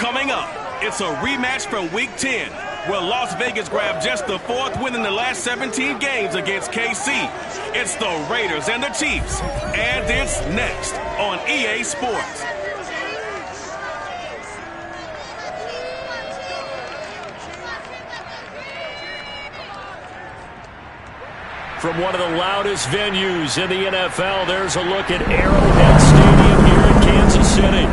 Coming up, it's a rematch from Week 10, where Las Vegas grabbed just the 4th win in the last 17 games against KC. It's the Raiders and the Chiefs, and it's next on EA Sports. From one of the loudest venues in the NFL, there's a look at Arrowhead Stadium here in Kansas City.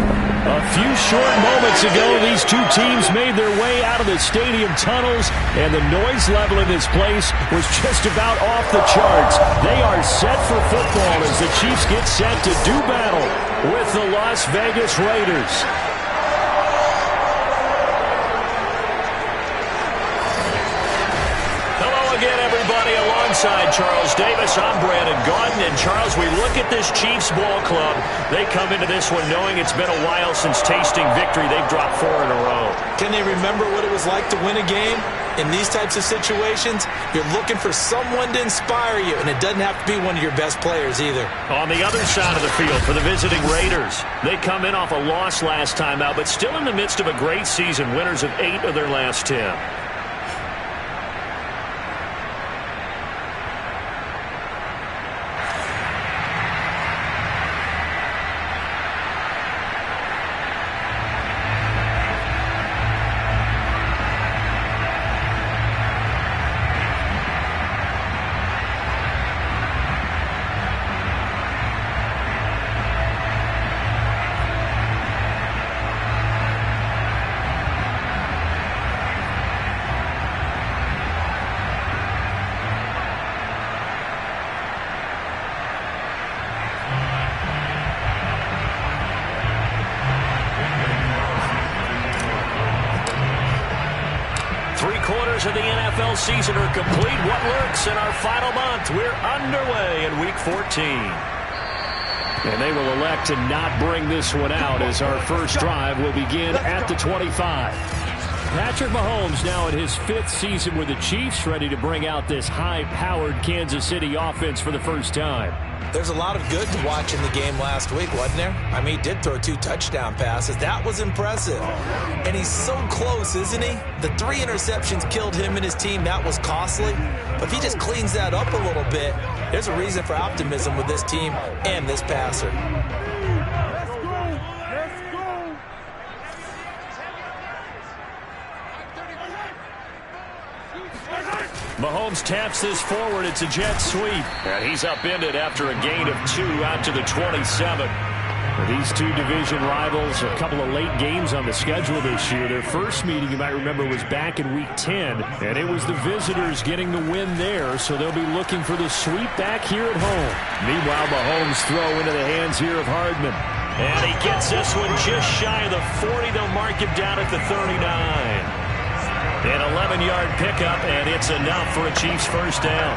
A few short moments ago, these two teams made their way out of the stadium tunnels, and the noise level in this place was just about off the charts. They are set for football as the Chiefs get set to do battle with the Las Vegas Raiders. Again, everybody, alongside Charles Davis, I'm Brandon Gaudin. And Charles, we look at this Chiefs ball club. They come into this one knowing it's been a while since tasting victory. They've dropped 4 in a row. Can they remember what it was like to win a game? In these types of situations, you're looking for someone to inspire you, and it doesn't have to be one of your best players either. On the other side of the field for the visiting Raiders, they come in off a loss last time out, but still in the midst of a great season, winners of 8 of their last 10. Of the NFL season are complete. What lurks in our final month? We're underway in Week 14. And they will elect to not bring this one out as our first drive will begin at the 25. Patrick Mahomes now in his 5th season with the Chiefs, ready to bring out this high-powered Kansas City offense for the first time. There's a lot of good to watch in the game last week, wasn't there? I mean, he did throw 2 touchdown passes. That was impressive. And he's so close, isn't he? The 3 interceptions killed him and his team. That was costly. But if he just cleans that up a little bit, there's a reason for optimism with this team and this passer. Mahomes taps this forward. It's a jet sweep. And he's upended after a gain of 2 out to the 27. These two division rivals, a couple of late games on the schedule this year. Their first meeting, you might remember, was back in Week 10. And it was the visitors getting the win there, so they'll be looking for the sweep back here at home. Meanwhile, Mahomes throw into the hands here of Hardman. And he gets this one just shy of the 40. They'll mark him down at the 39. An 11-yard pickup, and it's enough for a Chiefs first down.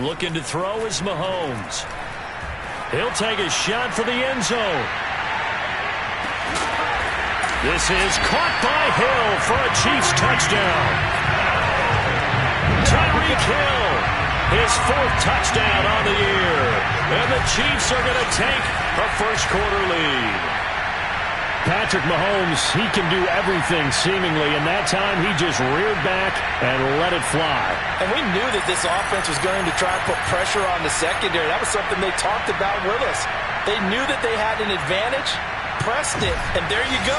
Looking to throw is Mahomes. He'll take a shot for the end zone. This is caught by Hill for a Chiefs touchdown. Tyreek Hill, his 4th touchdown on the year. And the Chiefs are going to take a first-quarter lead. Patrick Mahomes, he can do everything seemingly, and that time he just reared back and let it fly. And we knew that this offense was going to try and put pressure on the secondary. That was something they talked about with us. They knew that they had an advantage, pressed it, and there you go.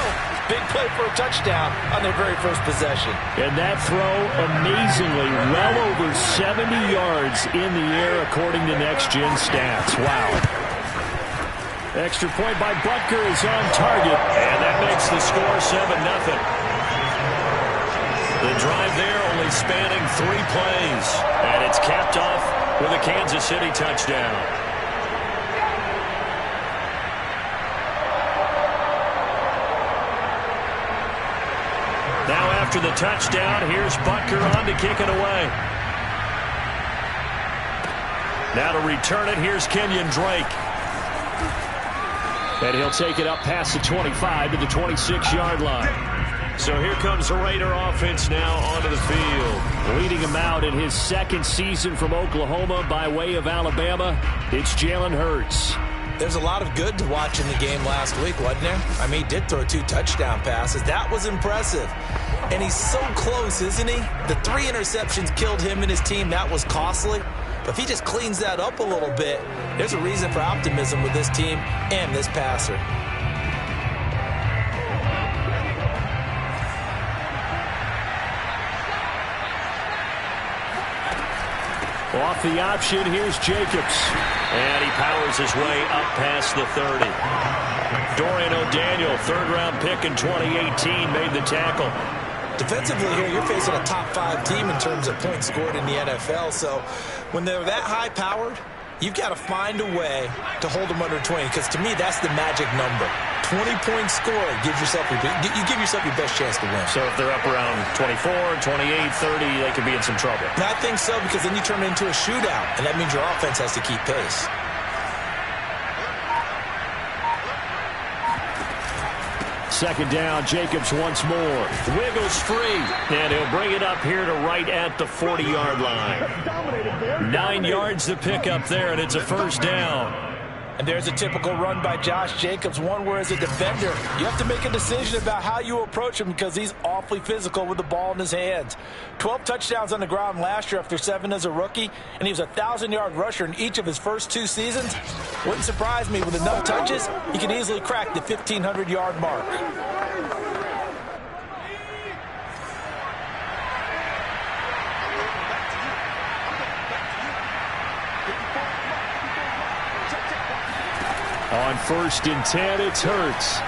Big play for a touchdown on their very first possession. And that throw, amazingly, well over 70 yards in the air according to Next Gen Stats. Wow. Extra point by Butker is on target, and that makes the score 7-0. The drive there only spanning 3 plays, and it's capped off with a Kansas City touchdown. Now after the touchdown, here's Butker on to kick it away. Now to return it, here's Kenyon Drake. And he'll take it up past the 25 to the 26-yard line. So here comes the Raider offense now onto the field. Leading him out in his second season from Oklahoma by way of Alabama, it's Jalen Hurts. There's a lot of good to watch in the game last week, wasn't there? I mean, he did throw 2 touchdown passes. That was impressive. And he's so close, isn't he? The 3 interceptions killed him and his team. That was costly. But if he just cleans that up a little bit, there's a reason for optimism with this team and this passer. Off the option, here's Jacobs. And he powers his way up past the 30. Dorian O'Daniel, third-round pick in 2018, made the tackle. Defensively here, you're facing a top 5 team in terms of points scored in the NFL. So when they're that high-powered, you've got to find a way to hold them under 20, because to me, that's the magic number. 20-point score gives yourself you give yourself your best chance to win. So if they're up around 24, 28, 30, they could be in some trouble. And I think so, because then you turn it into a shootout, and that means your offense has to keep pace. Second down, Jacobs once more. Wiggles free, and he'll bring it up here to right at the 40-yard line. 9 yards to pick up there, and it's a first down. And there's a typical run by Josh Jacobs, one where as a defender, you have to make a decision about how you approach him, because he's awfully physical with the ball in his hands. 12 touchdowns on the ground last year after 7 as a rookie, and he was a 1,000-yard rusher in each of his first 2 seasons. Wouldn't surprise me, with enough touches, he can easily crack the 1,500-yard mark. On 1st and 10, it's Hurts.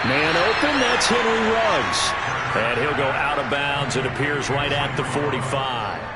Man open, that's Henry Ruggs. And he'll go out of bounds. It appears right at the 45.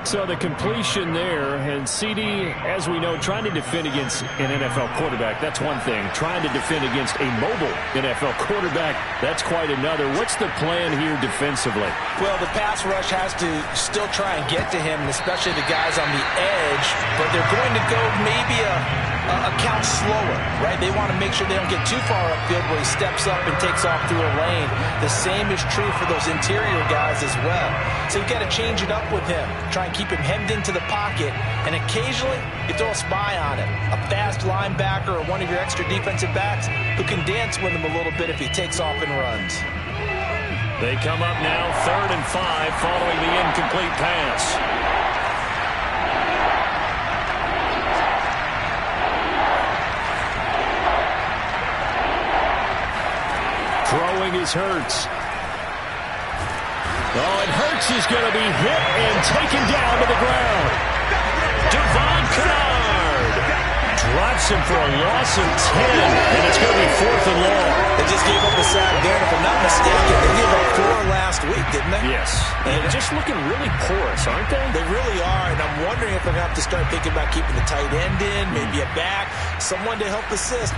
So the completion there, and CD, as we know, trying to defend against an NFL quarterback, that's one thing. Trying to defend against a mobile NFL quarterback, that's quite another. What's the plan here defensively? Well, the pass rush has to still try and get to him, especially the guys on the edge, but they're going to go maybe a count slower, right? They want to make sure they don't get too far upfield where he steps up and takes off through a lane. The same is true for those interior guys as well. So you've got to change it up with him. Try and keep him hemmed into the pocket, and occasionally you throw a spy on him. A fast linebacker or one of your extra defensive backs who can dance with him a little bit if he takes off and runs. They come up now 3rd and 5 following the incomplete pass. Throwing is Hurts. Oh, and Hurts is going to be hit and taken down to the ground. Devon Kennard drops him for a loss of 10, and it's going to be 4th and long. They just gave up a sack there, and if I'm not mistaken, they gave up 4 last week, didn't they? Yes. And just looking really porous, aren't they? They really are, and I'm wondering if they're going to have to start thinking about keeping the tight end in, maybe a back, someone to help assist.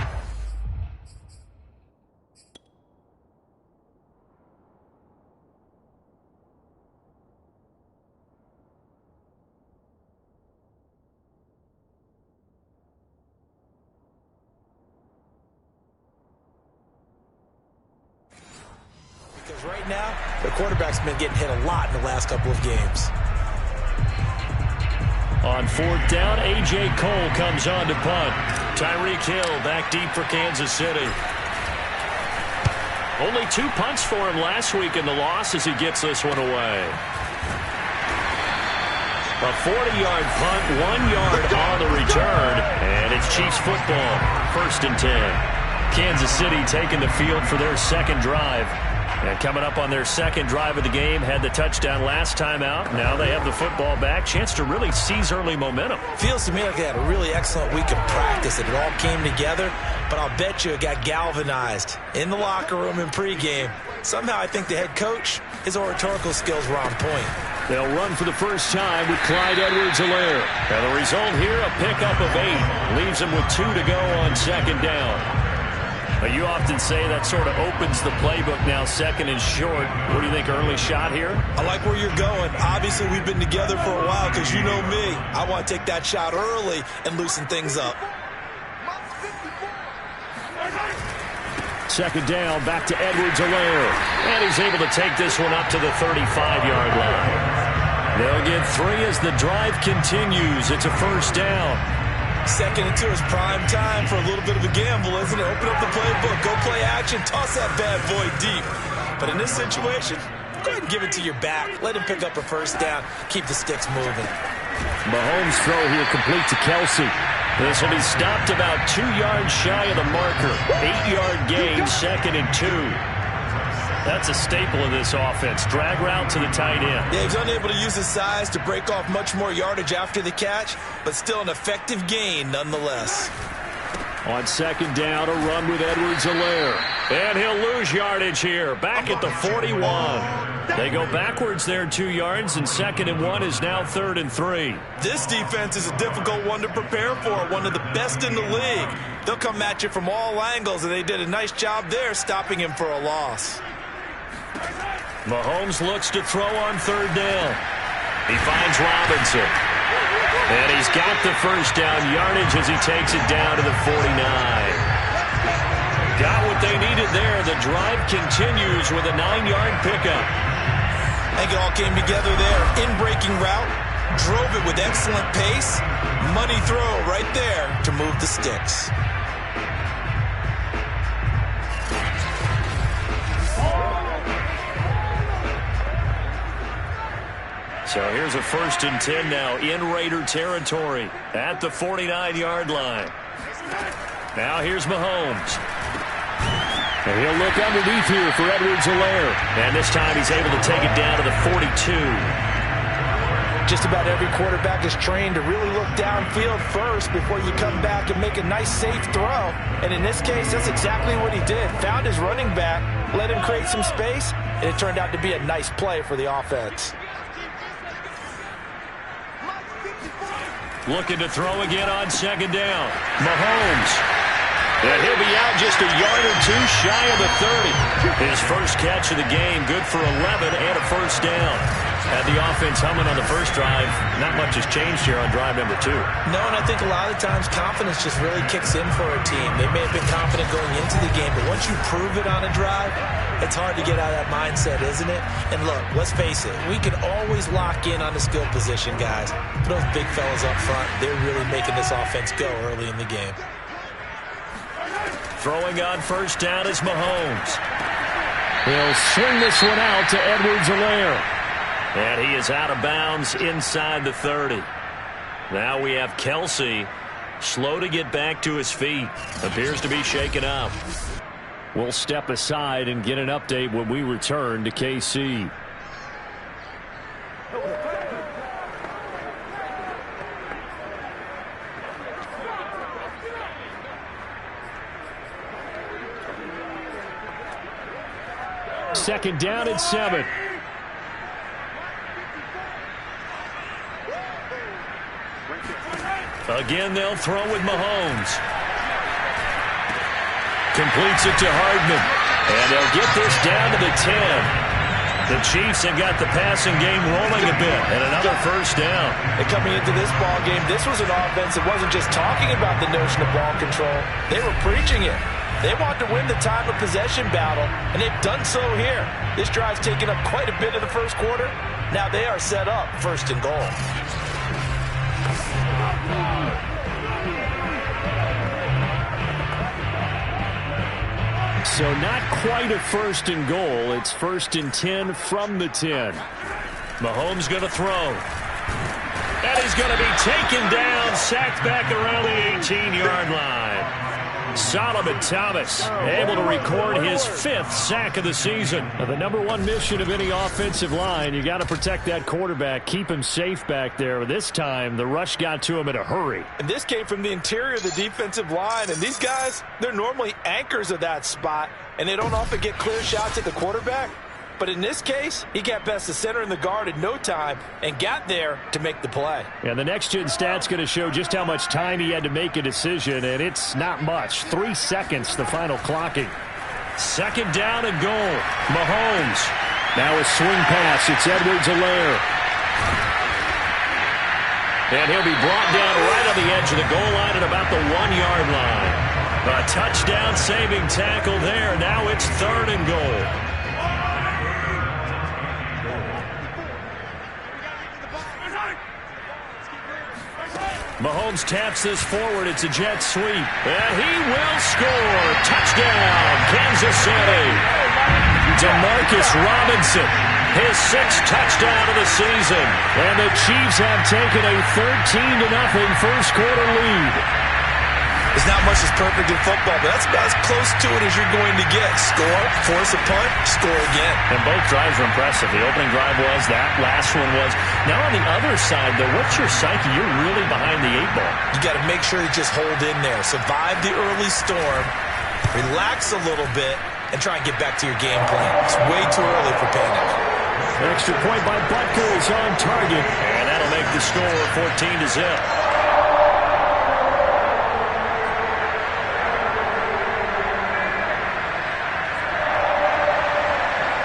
Because right now, the quarterback's been getting hit a lot in the last couple of games. On 4th down, A.J. Cole comes on to punt. Tyreek Hill back deep for Kansas City. Only 2 punts for him last week in the loss as he gets this one away. A 40-yard punt, 1 yard on the return, and it's Chiefs football. 1st and 10. Kansas City taking the field for their second drive. And coming up on their second drive of the game, had the touchdown last time out. Now they have the football back. Chance to really seize early momentum. Feels to me like they had a really excellent week of practice, and it all came together. But I'll bet you it got galvanized in the locker room in pregame. Somehow I think the head coach, his oratorical skills were on point. They'll run for the first time with Clyde Edwards-Helaire. And the result here, a pickup of 8. Leaves them with 2 to go on second down. But you often say that sort of opens the playbook now, 2nd and short. What do you think, early shot here? I like where you're going. Obviously, we've been together for a while because you know me. I want to take that shot early and loosen things up. second down, back to Edwards-Helaire. And he's able to take this one up to the 35-yard line. They'll get 3 as the drive continues. It's a first down. Second and 2 is prime time for a little bit of a gamble, isn't it? Open up the playbook, go play action, toss that bad boy deep. But in this situation, go ahead and give it to your back. Let him pick up a first down. Keep the sticks moving. Mahomes' throw here complete to Kelsey. This will be stopped about 2 yards shy of the marker. 8-yard gain, second and 2. That's a staple of this offense. Drag route to the tight end. Yeah, he's unable to use his size to break off much more yardage after the catch, but still an effective gain nonetheless. On second down, a run with Edwards-Helaire. And he'll lose yardage here. Back at the 41. They go backwards there 2 yards, and second and 1 is now third and 3. This defense is a difficult one to prepare for, one of the best in the league. They'll come at you from all angles, and they did a nice job there stopping him for a loss. Mahomes looks to throw on third down. He finds Robinson. And he's got the first down yardage as he takes it down to the 49. Got what they needed there. The drive continues with a 9-yard pickup. I think it all came together there. In-breaking route. Drove it with excellent pace. Money throw right there to move the sticks. So here's a first and 10 now in Raider territory at the 49-yard line. Now here's Mahomes. And he'll look underneath here for Edwards-Helaire. And this time he's able to take it down to the 42. Just about every quarterback is trained to really look downfield first before you come back and make a nice, safe throw. And in this case, that's exactly what he did. Found his running back, let him create some space, and it turned out to be a nice play for the offense. Looking to throw again on second down. Mahomes. And he'll be out just a yard or 2 shy of the 30. His first catch of the game, good for 11 and a first down. Had the offense humming on the first drive. Not much has changed here on drive number 2. No, and I think a lot of times confidence just really kicks in for a team. They may have been confident going into the game, but once you prove it on a drive, it's hard to get out of that mindset, isn't it? And look, let's face it, we can always lock in on the skill position, guys. But those big fellas up front, they're really making this offense go early in the game. Throwing on first down is Mahomes. He'll swing this one out to Edwards-Helaire. And he is out of bounds inside the 30. Now we have Kelsey, slow to get back to his feet. Appears to be shaken up. We'll step aside and get an update when we return to KC. Second down and 7. Again, they'll throw with Mahomes. Completes it to Hardman. And they'll get this down to the 10. The Chiefs have got the passing game rolling a bit. And another first down. And coming into this ball game, this was an offense that wasn't just talking about the notion of ball control. They were preaching it. They want to win the time of possession battle, and they've done so here. This drive's taken up quite a bit of the first quarter. Now they are set up first and goal. So not quite a first and goal. It's first and 10 from the 10. Mahomes going to throw. And he's going to be taken down, sacked back around the 18-yard line. Solomon Thomas able to record his 5th sack of the season. Now, the number 1 mission of any offensive line, you got to protect that quarterback, keep him safe back there. This time, the rush got to him in a hurry. And this came from the interior of the defensive line. And these guys, they're normally anchors of that spot, and they don't often get clear shots at the quarterback. But in this case, he got past the center and the guard in no time and got there to make the play. And the next-gen stat's going to show just how much time he had to make a decision, and it's not much. 3 seconds, the final clocking. Second down and goal. Mahomes. Now a swing pass. It's Edwards-Helaire. And he'll be brought down right on the edge of the goal line at about the 1-yard line. A touchdown-saving tackle there. Now it's 3rd and goal. Mahomes taps this forward. It's a jet sweep. And he will score. Touchdown, Kansas City. Demarcus Robinson, his 6th touchdown of the season. And the Chiefs have taken a 13-0 first quarter lead. There's not much that's perfect in football, but that's about as close to it as you're going to get. Score, force a punt, score again. And both drives were impressive. The opening drive was, that last one was. Now on the other side, though, what's your psyche? You're really behind the 8-ball. You got to make sure you just hold in there. Survive the early storm, relax a little bit, and try and get back to your game plan. It's way too early for panic. Extra point by Butker is on target. And that'll make the score 14-0.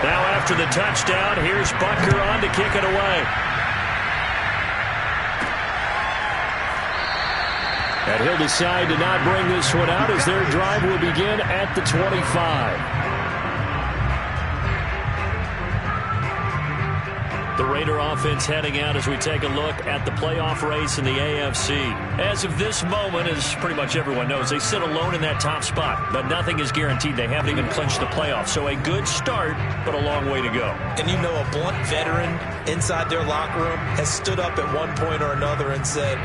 Now after the touchdown, here's Butker on to kick it away. And he'll decide to not bring this one out as their drive will begin at the 25. The Raider offense heading out as we take a look at the playoff race in the AFC. As of this moment, as pretty much everyone knows, they sit alone in that top spot, but nothing is guaranteed. They haven't even clinched the playoffs, so a good start, but a long way to go. And you know, a blunt veteran inside their locker room has stood up at one point or another and said,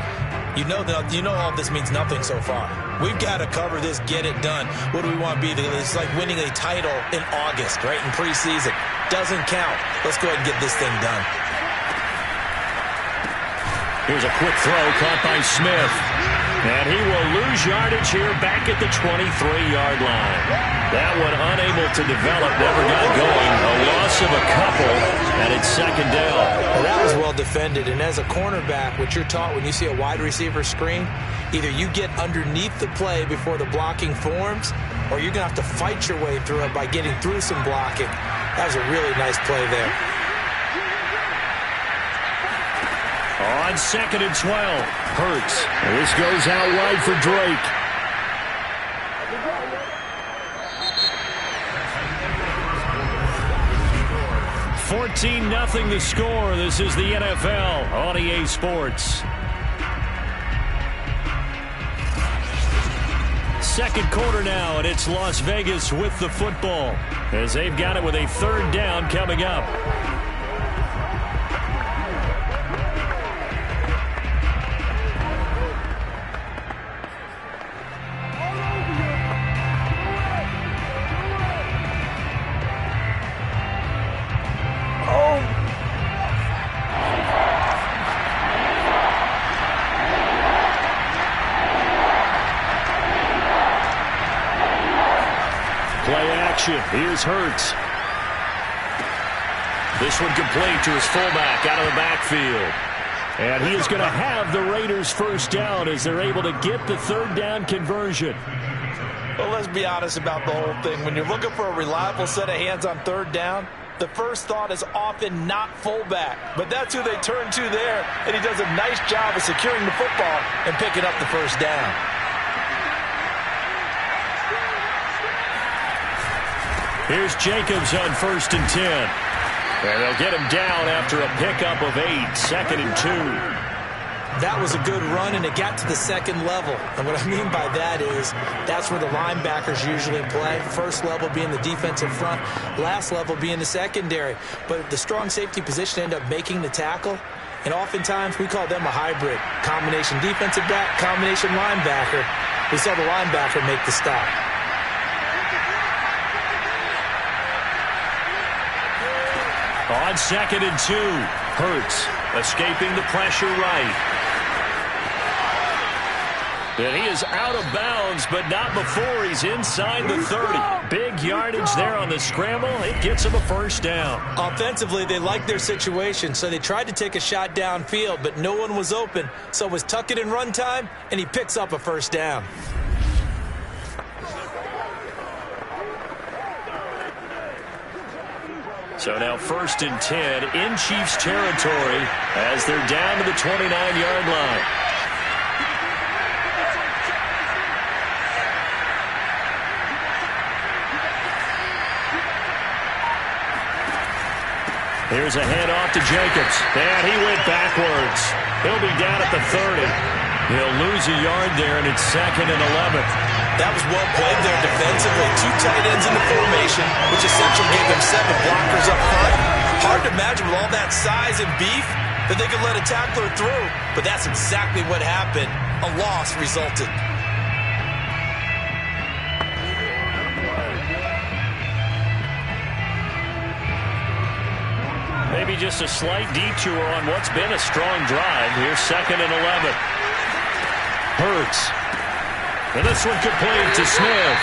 you know all this means nothing so far. We've got to cover this, get it done. What do we want to be? It's like winning a title in August, right, in preseason. Doesn't count. Let's go ahead and get this thing done. Here's a quick throw caught by Smith. And he will lose yardage here back at the 23-yard line. That one unable to develop, never got going. A loss of a couple, and it's 2nd down. Well, that was well defended. And as a cornerback, what you're taught when you see a wide receiver screen, either you get underneath the play before the blocking forms, or you're going to have to fight your way through it by getting through some blocking. That was a really nice play there. On 2nd and 12, Hurts. This goes out wide for Drake. $14-0 the score. This is the NFL on EA Sports. 2nd quarter now, and it's Las Vegas with the football as they've got it with a 3rd down coming up. Here's Hurts. This one complete to his fullback out of the backfield. And he is going to have the Raiders' 1st down as they're able to get the 3rd down conversion. Well, let's be honest about the whole thing. When you're looking for a reliable set of hands on 3rd down, the first thought is often not fullback. But that's who they turn to there, and he does a nice job of securing the football and picking up the 1st down. Here's Jacobs on 1st and 10. And they'll get him down after a pickup of 8, 2nd and 2. That was a good run, and it got to the 2nd level. And what I mean by that is that's where the linebackers usually play. First level being the defensive front, last level being the secondary. But the strong safety position ended up making the tackle. And oftentimes we call them a hybrid. Combination defensive back, combination linebacker. We saw the linebacker make the stop. On 2nd and 2, Hurts escaping the pressure right. And he is out of bounds, but not before he's inside the 30. Big yardage there on the scramble. It gets him a 1st down. Offensively, they liked their situation, so they tried to take a shot downfield, but no one was open. So it was tuck it in run time, and he picks up a 1st down. So now 1st and 10 in Chiefs territory as they're down to the 29-yard line. Here's a handoff to Jacobs. And he went backwards. He'll be down at the 30. He'll lose a yard there, and it's 2nd and 11. That was well played there defensively. 2 tight ends in the formation, which essentially gave them 7 blockers up front. Hard to imagine with all that size and beef that they could let a tackler through. But that's exactly what happened. A loss resulted. Maybe just a slight detour on what's been a strong drive. Here's 2nd and 11. Hurts. And this one complete to Smith.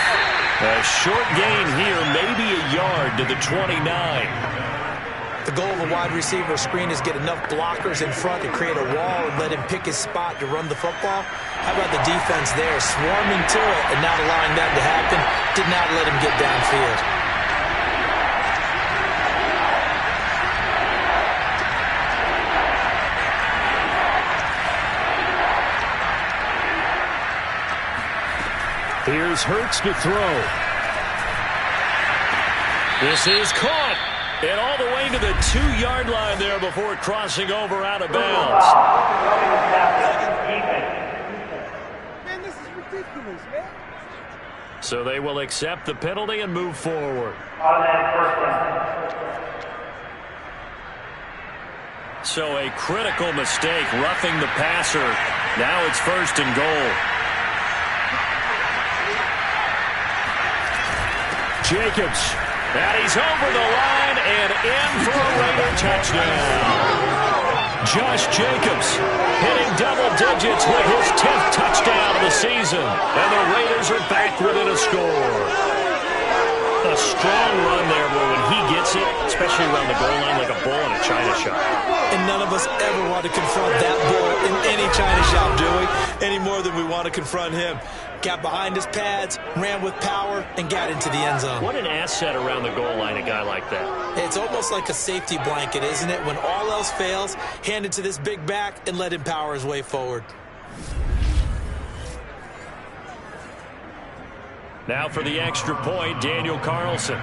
A short gain here, maybe a yard to the 29. The goal of a wide receiver screen is get enough blockers in front to create a wall and let him pick his spot to run the football. How about the defense there, swarming to it and not allowing that to happen? Did not let him get downfield. Here's Hurts to throw. This is caught. And all the way to the 2-yard line there before crossing over out of bounds. Man, this is ridiculous, man. So they will accept the penalty and move forward. So a critical mistake, roughing the passer. Now it's 1st and goal. Jacobs, and he's over the line and in for a Raider touchdown. Josh Jacobs hitting double digits with his 10th touchdown of the season. And the Raiders are back within a score. A strong run there, but when he gets it, especially around the goal line, like a bull in a china shop. And none of us ever want to confront that bull in any china shop, do we? Any more than we want to confront him. Got behind his pads, ran with power, and got into the end zone. What an asset around the goal line, a guy like that. It's almost like a safety blanket, isn't it? When all else fails, hand it to this big back and let him power his way forward. Now for the extra point, Daniel Carlson.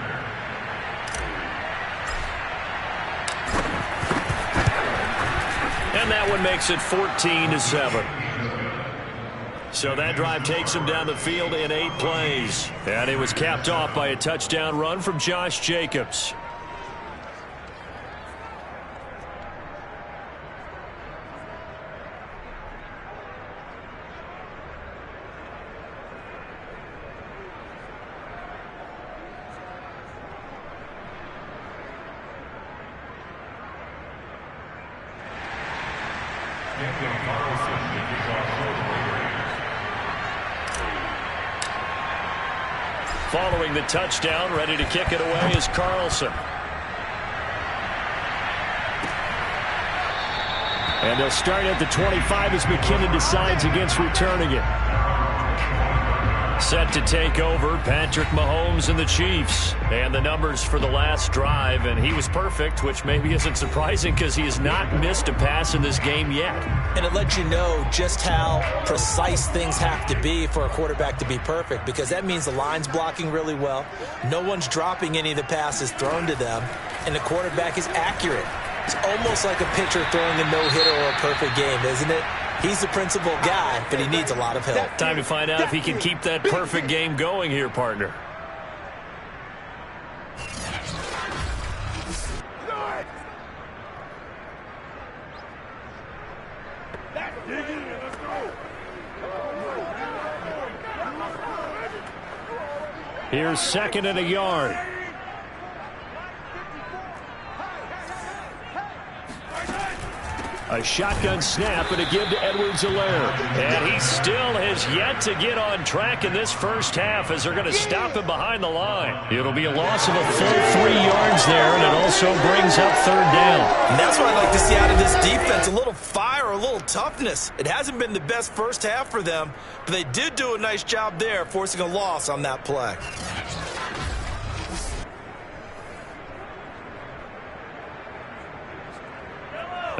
And that one makes it 14-7. So that drive takes him down the field in 8 plays. And it was capped off by a touchdown run from Josh Jacobs. Following the touchdown, ready to kick it away is Carlson. And they'll start at the 25 as McKinnon decides against returning it. Set to take over, Patrick Mahomes and the Chiefs. And the numbers for the last drive, and he was perfect, which maybe isn't surprising because he has not missed a pass in this game yet. And it lets you know just how precise things have to be for a quarterback to be perfect, because that means the line's blocking really well, no one's dropping any of the passes thrown to them, and the quarterback is accurate. It's almost like a pitcher throwing a no-hitter or a perfect game, isn't it? He's the principal guy, but he needs a lot of help. Time to find out if he can keep that perfect game going here, partner. Here's 2nd and a yard. A shotgun snap and a give to Edwards-Helaire. And he still has yet to get on track in this first half as they're going to stop him behind the line. It'll be a loss of a full 3 yards there, and it also brings up 3rd down. And that's what I'd like to see out of this defense, a little fire, a little toughness. It hasn't been the best first half for them, but they did do a nice job there, forcing a loss on that play.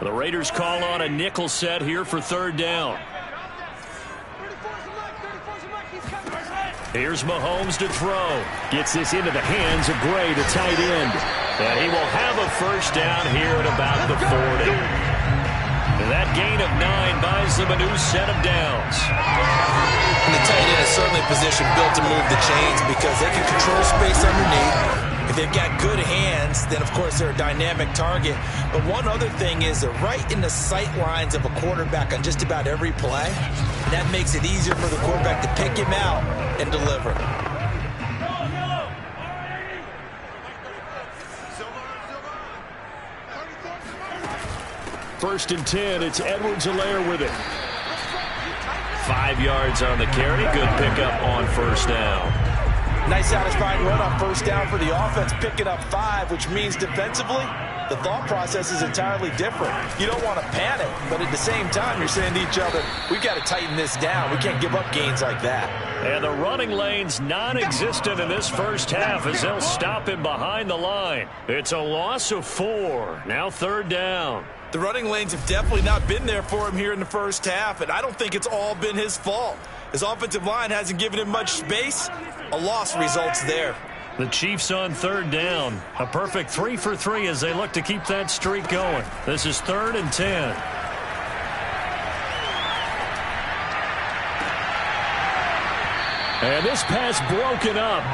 The Raiders call on a nickel set here for 3rd down. Here's Mahomes to throw. Gets this into the hands of Gray, the tight end. And he will have a first down here at about the 40. And that gain of 9 buys them a new set of downs. And the tight end is certainly a position built to move the chains because they can control space underneath. If they've got good hands, then of course they're a dynamic target. But one other thing is they're right in the sight lines of a quarterback on just about every play. And that makes it easier for the quarterback to pick him out and deliver. First and 10, it's Edwards-Helaire with it. 5 yards on the carry. Good pickup on first down. Nice satisfying run on first down for the offense, picking up 5, which means defensively, the thought process is entirely different. You don't want to panic, but at the same time, you're saying to each other, we've got to tighten this down. We can't give up gains like that. And the running lane's non-existent in this first half as they'll stop him behind the line. It's a loss of 4. Now third down. The running lanes have definitely not been there for him here in the first half, and I don't think it's all been his fault. His offensive line hasn't given him much space. A loss results there. The Chiefs on third down. A perfect 3 for 3 as they look to keep that streak going. This is 3rd and 10. And this pass broken up.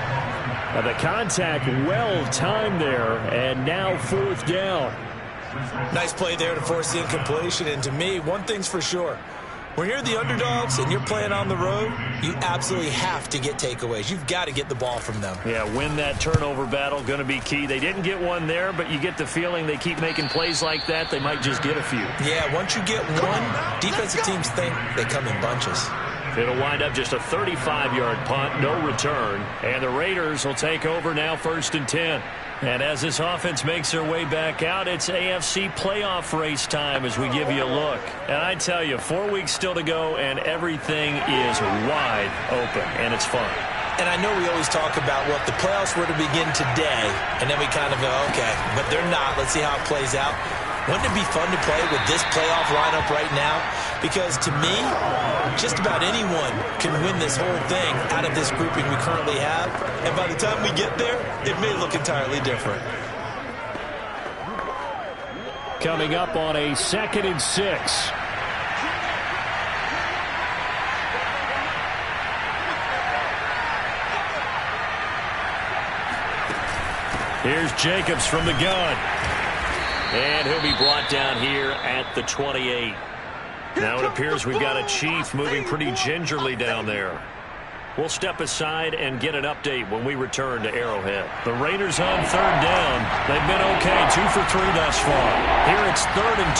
And the contact well timed there, and now 4th down. Nice play there to force the incompletion. And to me, one thing's for sure. When you're the underdogs and you're playing on the road, you absolutely have to get takeaways. You've got to get the ball from them. Yeah, win that turnover battle, going to be key. They didn't get one there, but you get the feeling they keep making plays like that, they might just get a few. Yeah, once you get one, defensive teams think they come in bunches. It'll wind up just a 35-yard punt, no return. And the Raiders will take over now 1st and 10. And as this offense makes their way back out, it's AFC playoff race time as we give you a look. And I tell you, 4 weeks still to go, and everything is wide open, and it's fun. And I know we always talk about, well, if the playoffs were to begin today, and then we kind of go, okay, but they're not. Let's see how it plays out. Wouldn't it be fun to play with this playoff lineup right now? Because to me, just about anyone can win this whole thing out of this grouping we currently have. And by the time we get there, it may look entirely different. Coming up on a 2nd and 6. Here's Jacobs from the gun. And he'll be brought down here at the 28. Now it appears we've got a Chief moving pretty gingerly down there. We'll step aside and get an update when we return to Arrowhead. The Raiders on third down. They've been okay, 2 for 3 thus far. Here it's 3rd and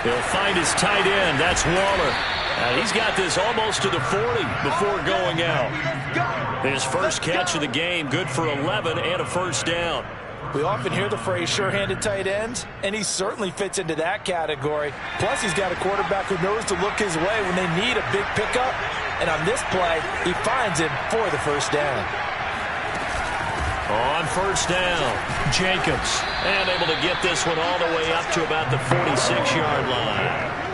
2. He'll find his tight end. That's Waller. And he's got this almost to the 40 before going out. His first catch of the game, good for 11 and a first down. We often hear the phrase sure-handed tight ends, and he certainly fits into that category. Plus, he's got a quarterback who knows to look his way when they need a big pickup. And on this play, he finds him for the first down. On first down, Jacobs. And able to get this one all the way up to about the 46-yard line.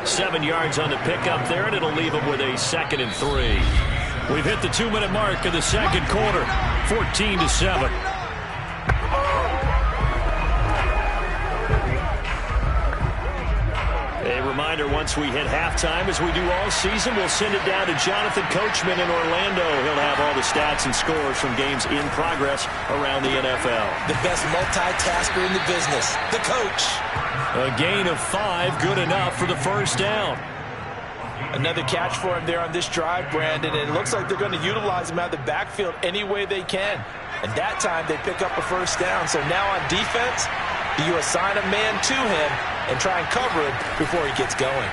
7 yards on the pickup there, and it'll leave him with a 2nd and 3. We've hit the 2-minute mark of the second quarter, 14-7. A reminder, once we hit halftime, as we do all season, we'll send it down to Jonathan Coachman in Orlando. He'll have all the stats and scores from games in progress around the NFL. The best multitasker in the business, the coach. A gain of 5, good enough for the first down. Another catch for him there on this drive, Brandon, and it looks like they're going to utilize him out of the backfield any way they can. And that time they pick up a first down. So now on defense, do you assign a man to him and try and cover him before he gets going?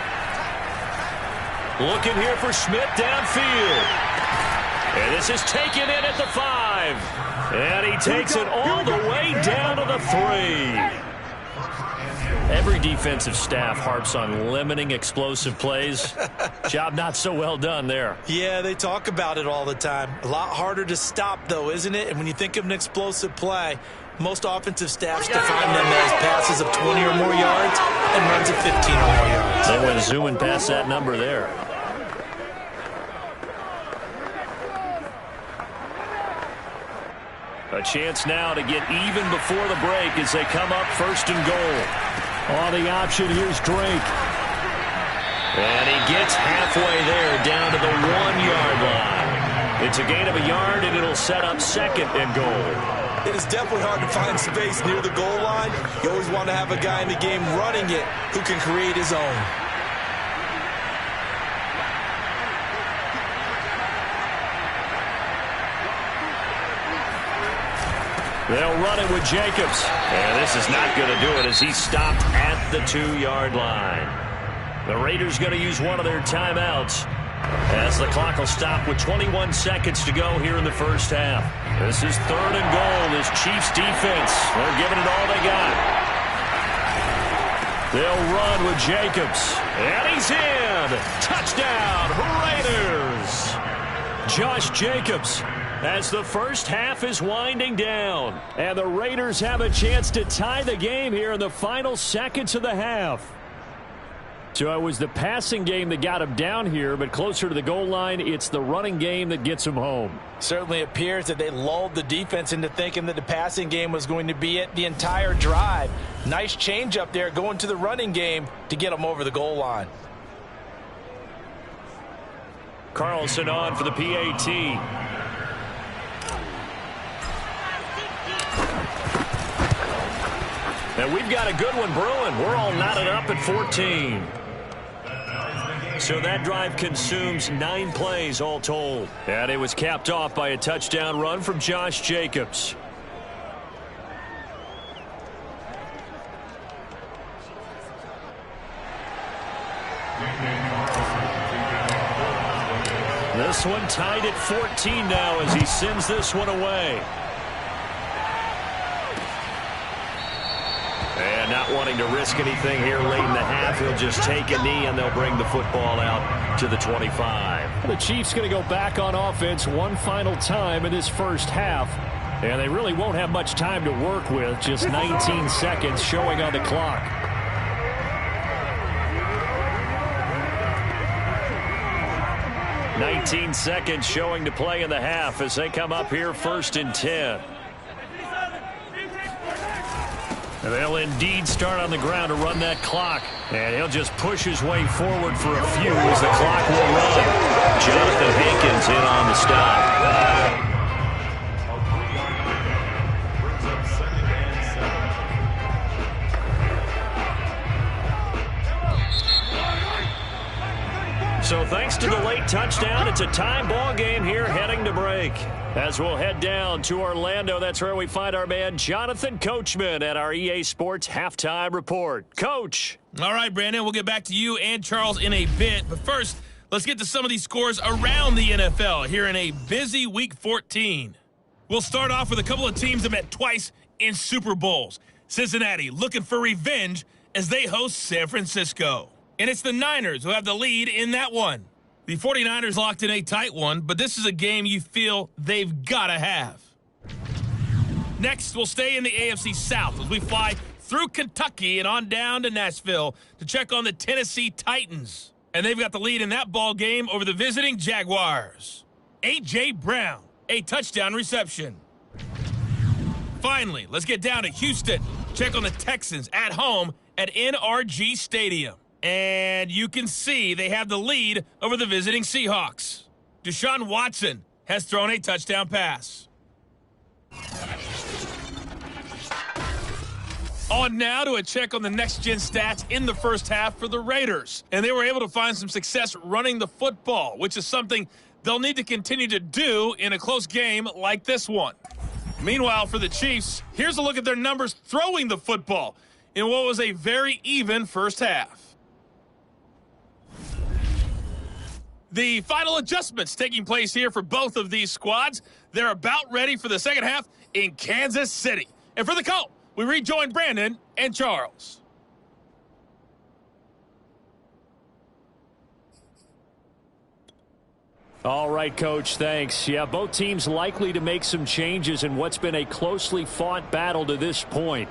Looking here for Smith downfield. And this is taken in at the 5. And he takes it all the way down to the 3. Every defensive staff harps on limiting explosive plays. Job not so well done there. Yeah, they talk about it all the time. A lot harder to stop, though, isn't it? And when you think of an explosive play, most offensive staffs define them as passes of 20 or more yards and runs of 15 or more yards. They went zooming past that number there. A chance now to get even before the break as they come up 1st and goal. On the option, here's Drake. And he gets halfway there down to the 1-yard line. It's a gain of a yard, and it'll set up 2nd and goal. It is definitely hard to find space near the goal line. You always want to have a guy in the game running it who can create his own. They'll run it with Jacobs. And this is not going to do it as he's stopped at the 2-yard line. The Raiders going to use one of their timeouts as the clock will stop with 21 seconds to go here in the first half. This is 3rd and goal. This Chiefs defense, they're giving it all they got. They'll run with Jacobs. And he's in. Touchdown, Raiders. Josh Jacobs, as the first half is winding down. And the Raiders have a chance to tie the game here in the final seconds of the half. So it was the passing game that got him down here, but closer to the goal line, it's the running game that gets him home. Certainly appears that they lulled the defense into thinking that the passing game was going to be it the entire drive. Nice change up there going to the running game to get them over the goal line. Carlson on for the PAT. And we've got a good one brewing. We're all knotted up at 14. So that drive consumes 9 plays all told. And it was capped off by a touchdown run from Josh Jacobs. This one tied at 14 now as he sends this one away. And not wanting to risk anything here late in the half, he'll just take a knee and they'll bring the football out to the 25. The Chiefs going to go back on offense one final time in this first half. And they really won't have much time to work with, just 19 seconds showing on the clock. "19 seconds showing to play in the half as they come up here 1st and 10. And they'll indeed start on the ground to run that clock. And he'll just push his way forward for a few as the clock will run. Jonathan Hankins in on the stop. So thanks to the late touchdown, it's a tie ball game here heading to break. As we'll head down to Orlando, that's where we find our man Jonathan Coachman at our EA Sports Halftime Report. Coach. All right, Brandon, we'll get back to you and Charles in a bit. But first, let's get to some of these scores around the NFL here in a busy Week 14. We'll start off with a couple of teams that met twice in Super Bowls. Cincinnati looking for revenge as they host San Francisco. And it's the Niners who have the lead in that one. The 49ers locked in a tight one, but this is a game you feel they've got to have. Next, we'll stay in the AFC South as we fly through Kentucky and on down to Nashville to check on the Tennessee Titans. And they've got the lead in that ball game over the visiting Jaguars. A.J. Brown, a touchdown reception. Finally, let's get down to Houston. Check on the Texans at home at NRG Stadium. And you can see they have the lead over the visiting Seahawks. Deshaun Watson has thrown a touchdown pass. On now to a check on the next-gen stats in the first half for the Raiders. And they were able to find some success running the football, which is something they'll need to continue to do in a close game like this one. Meanwhile, for the Chiefs, here's a look at their numbers throwing the football in what was a very even first half. The final adjustments taking place here for both of these squads. They're about ready for the second half in Kansas City. And for the call, we rejoin Brandon and Charles. All right, Coach, thanks. Yeah, both teams likely to make some changes in what's been a closely fought battle to this point.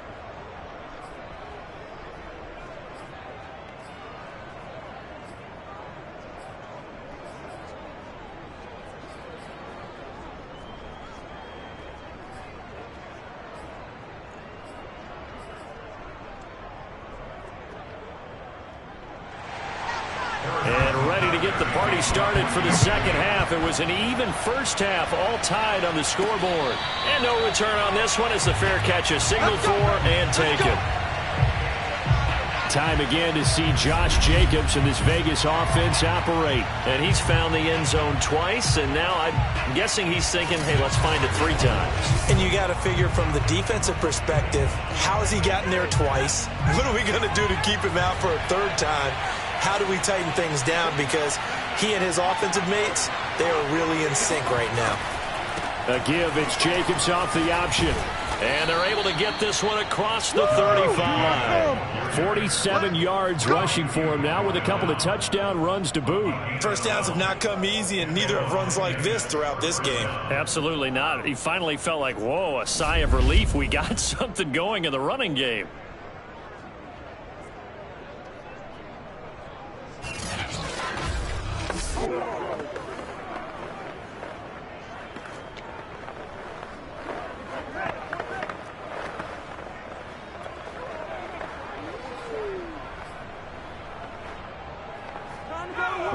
Started for the second half. It was an even first half, all tied on the scoreboard. And no return on this one as the fair catch is signaled for and taken. Time again to see Josh Jacobs and this Vegas offense operate. And he's found the end zone twice, and now I'm guessing he's thinking, hey, let's find it 3 times. And you got to figure from the defensive perspective, how has he gotten there twice? What are we going to do to keep him out for a 3rd time? How do we tighten things down? Because he and his offensive mates, they are really in sync right now. A give, it's Jacobs off the option. And they're able to get this one across the 35. 47 yards rushing for him now with a couple of touchdown runs to boot. First downs have not come easy, and neither have runs like this throughout this game. Absolutely not. He finally felt like, whoa, a sigh of relief. We got something going in the running game.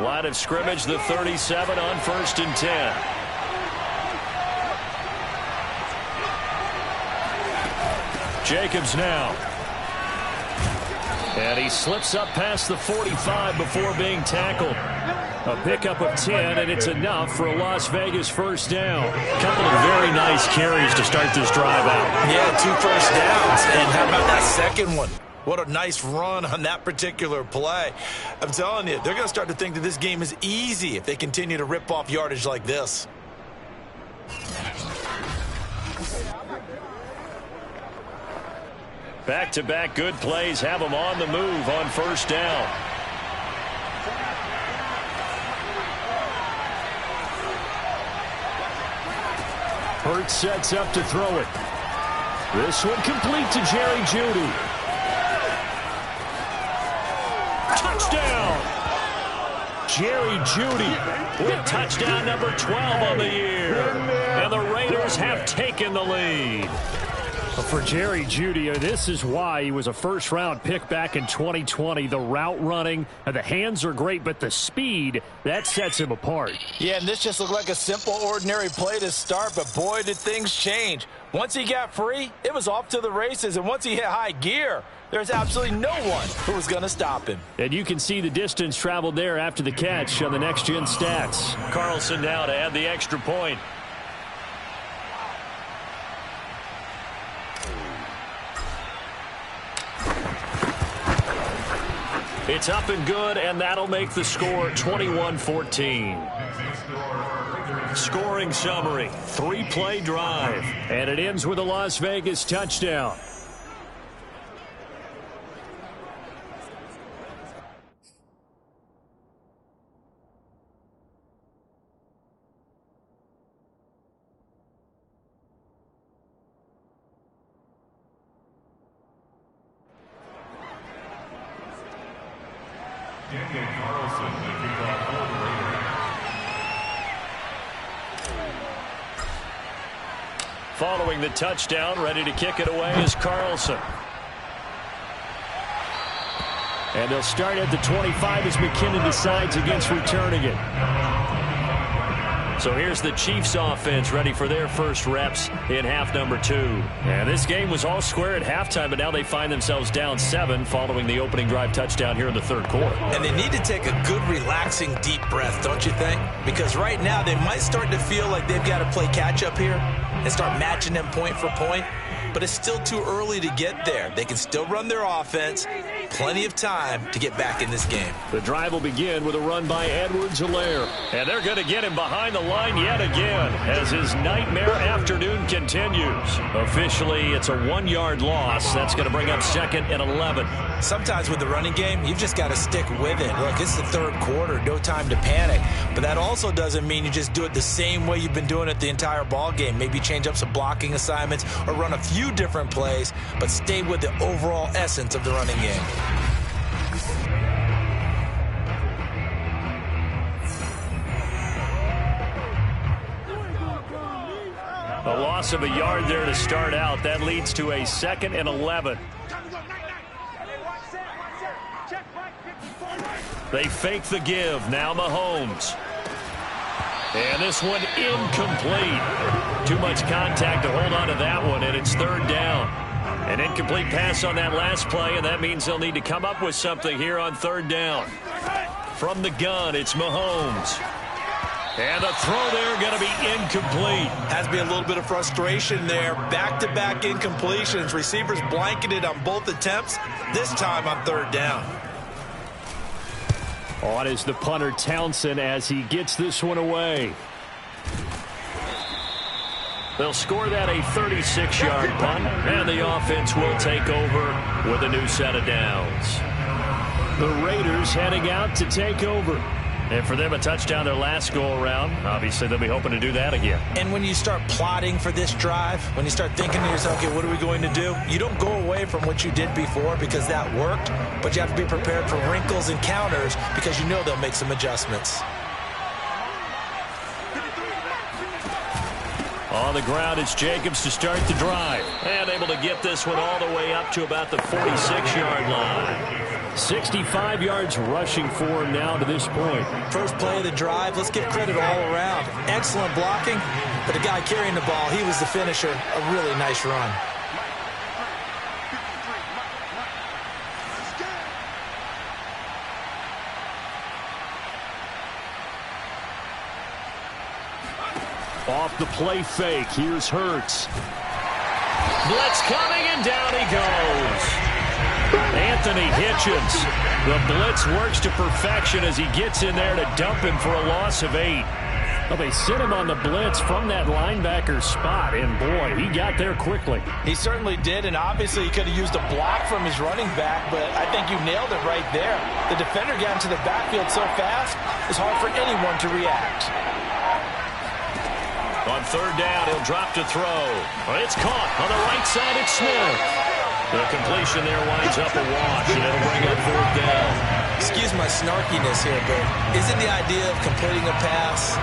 Line of scrimmage, the 37 on 1st and 10. Jacobs now. And he slips up past the 45 before being tackled. A pickup of 10, and it's enough for a Las Vegas first down. A couple of very nice carries to start this drive out. Yeah, 2 first downs. And how about that second one? What a nice run on that particular play. I'm telling you, they're going to start to think that this game is easy if they continue to rip off yardage like this. Back-to-back good plays have them on the move on first down. Hurts sets up to throw it. This one complete to Jerry Jeudy. Touchdown! Jerry Jeudy with touchdown number 12 on the year. And the Raiders have taken the lead. For Jerry Jeudy, this is why he was a first-round pick back in 2020. The route running, the hands are great, but the speed, that sets him apart. Yeah, and this just looked like a simple, ordinary play to start, but boy, did things change. Once he got free, it was off to the races, and once he hit high gear, there's absolutely no one who was going to stop him. And you can see the distance traveled there after the catch on the next-gen stats. Carlson now to add the extra point. It's up and good, and that'll make the score 21-14. Scoring summary, 3-play drive, and it ends with a Las Vegas touchdown. Following the touchdown, ready to kick it away is Carlson. And they'll start at the 25 as McKinnon decides against returning it. So here's the Chiefs offense ready for their first reps in half number 2. And this game was all square at halftime, but now they find themselves down 7 following the opening drive touchdown here in the third quarter. And they need to take a good, relaxing, deep breath, don't you think? Because right now they might start to feel like they've got to play catch-up here and start matching them point for point. But it's still too early to get there. They can still run their offense, plenty of time to get back in this game. The drive will begin with a run by Edwards-Helaire. And they're going to get him behind the line yet again as his nightmare afternoon continues. Officially, it's a 1-yard loss. That's going to bring up 2nd and 11. Sometimes with the running game, you've just got to stick with it. Look, it's the third quarter, no time to panic. But that also doesn't mean you just do it the same way you've been doing it the entire ball game. Maybe change up some blocking assignments or run a few different plays, but stay with the overall essence of the running game. A loss of a yard there to start out. That leads to a 2nd and 11. They fake the give. Now Mahomes. And this one incomplete. Too much contact to hold on to that one, and it's 3rd down. An incomplete pass on that last play, and that means they'll need to come up with something here on 3rd down. From the gun, it's Mahomes. And the throw there going to be incomplete. Has to be a little bit of frustration there. Back-to-back incompletions. Receivers blanketed on both attempts, this time on 3rd down. On is the punter Townsend as he gets this one away. They'll score that a 36-yard punt, and the offense will take over with a new set of downs. The Raiders heading out to take over. And for them, a touchdown their last go-around. Obviously, they'll be hoping to do that again. And when you start plotting for this drive, when you start thinking to yourself, okay, what are we going to do? You don't go away from what you did before because that worked, but you have to be prepared for wrinkles and counters because you know they'll make some adjustments. On the ground, it's Jacobs to start the drive. And able to get this one all the way up to about the 46-yard line. 65 yards rushing for him now to this point. First play of the drive, let's give credit all around. Excellent blocking, but the guy carrying the ball, he was the finisher. A really nice run. Off the play fake, here's Hurts. Blitz coming, and down he goes. Anthony Hitchens. The blitz works to perfection as he gets in there to dump him for a loss of 8. Well, they sit him on the blitz from that linebacker spot, and boy, he got there quickly. He certainly did, and obviously he could have used a block from his running back, but I think you nailed it right there. The defender got into the backfield so fast, it's hard for anyone to react. On 3rd down, he'll drop to throw. It's caught on the right side. It's Smith. The completion there winds up a wash, and it'll bring up 4th down. Excuse my snarkiness here, but isn't the idea of completing a pass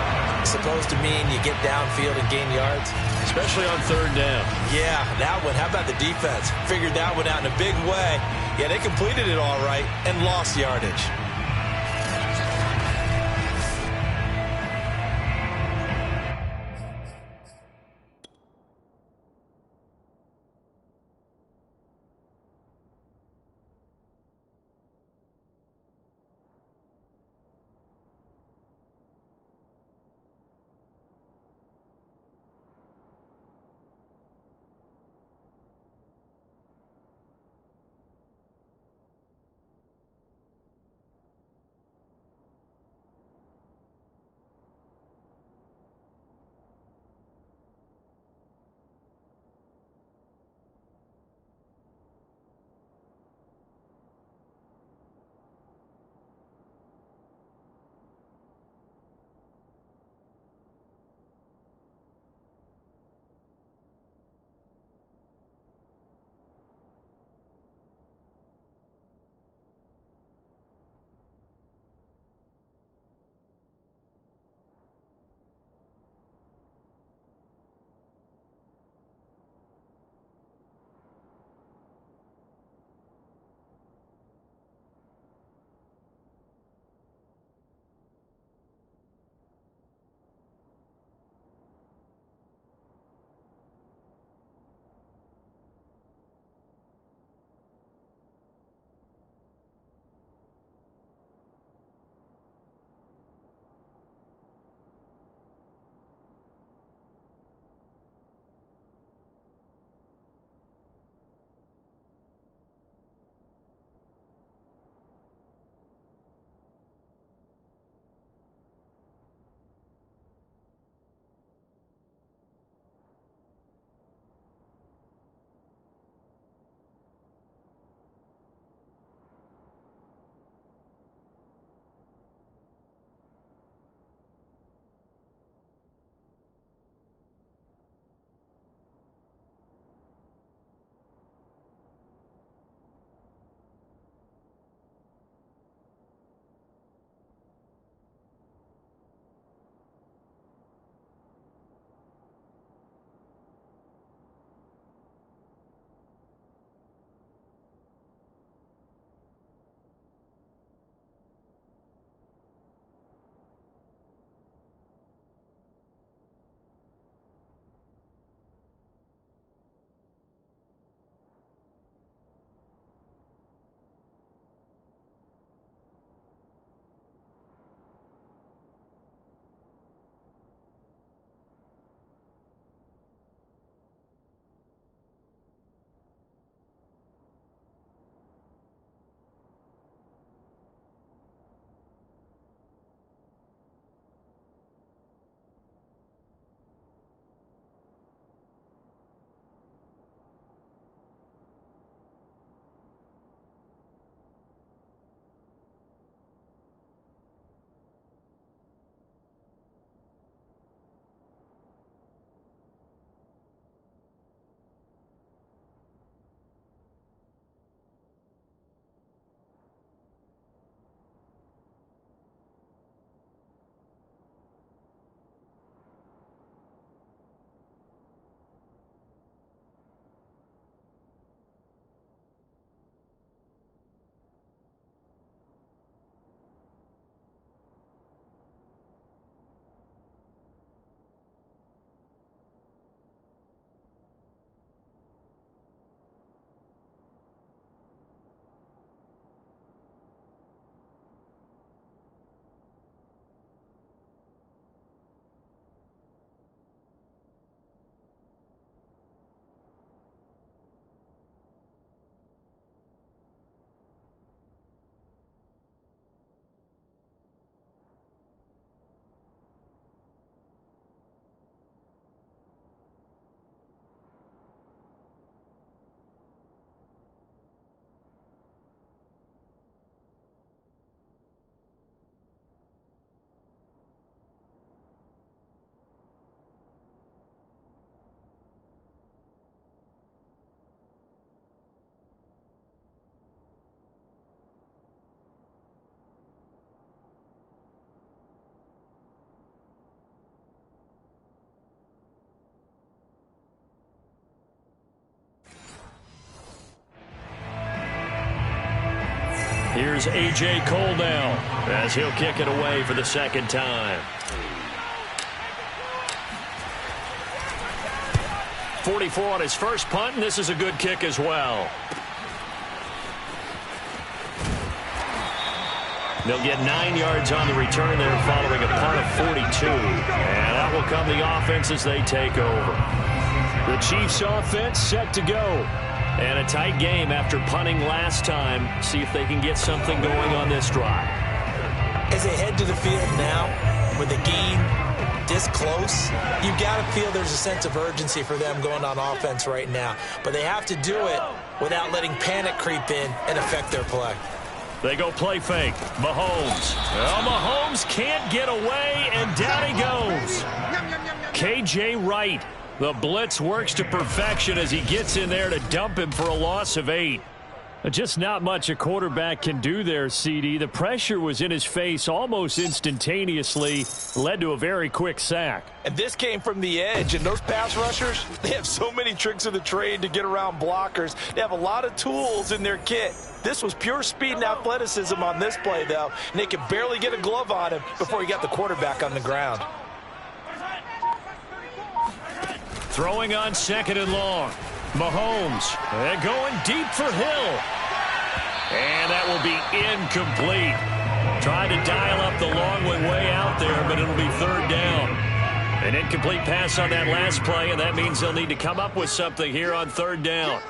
supposed to mean you get downfield and gain yards? Especially on 3rd down. Yeah, that one. How about the defense? Figured that one out in a big way. Yeah, they completed it all right and lost yardage. Here's A.J. Cole now as he'll kick it away for the second time. 44 on his first punt, and this is a good kick as well. They'll get 9 yards on the return there following a punt of 42. And that will come the offense as they take over. The Chiefs offense set to go. And a tight game after punting last time. See if they can get something going on this drive. As they head to the field now, with the game this close, you've got to feel there's a sense of urgency for them going on offense right now. But they have to do it without letting panic creep in and affect their play. They go play fake. Mahomes. Well, Mahomes can't get away, and down he goes. K.J. Wright. The blitz works to perfection as he gets in there to dump him for a loss of 8. Just not much a quarterback can do there, CD. The pressure was in his face almost instantaneously, led to a very quick sack. And this came from the edge, and those pass rushers, they have so many tricks of the trade to get around blockers. They have a lot of tools in their kit. This was pure speed and athleticism on this play, though, and they could barely get a glove on him before he got the quarterback on the ground. Throwing on 2nd and long. Mahomes going deep for Hill. And that will be incomplete. Tried to dial up the long way out there, but it'll be 3rd down. An incomplete pass on that last play, and that means they'll need to come up with something here on 3rd down.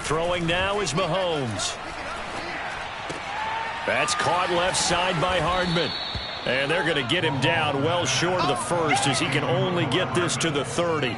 Throwing now is Mahomes. That's caught left side by Hardman. And they're going to get him down well short of the first as he can only get this to the 30.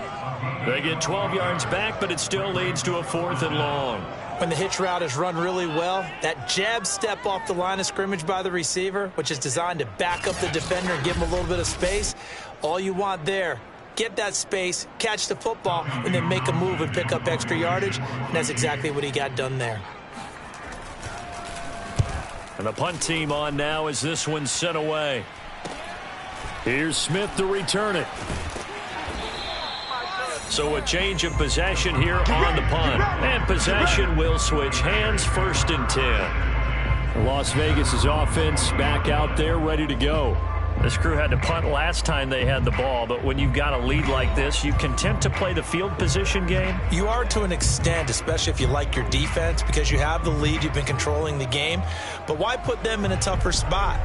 They get 12 yards back, but it still leads to a 4th and long. When the hitch route is run really well, that jab step off the line of scrimmage by the receiver, which is designed to back up the defender and give him a little bit of space, all you want there, get that space, catch the football, and then make a move and pick up extra yardage. And that's exactly what he got done there. And the punt team on now as this one's sent away. Here's Smith to return it. So a change of possession here on the punt. And possession will switch hands, 1st and 10. Las Vegas' offense back out there ready to go. This crew had to punt last time they had the ball, but when you've got a lead like this, you content to play the field position game? You are to an extent, especially if you like your defense, because you have the lead, you've been controlling the game. But why put them in a tougher spot?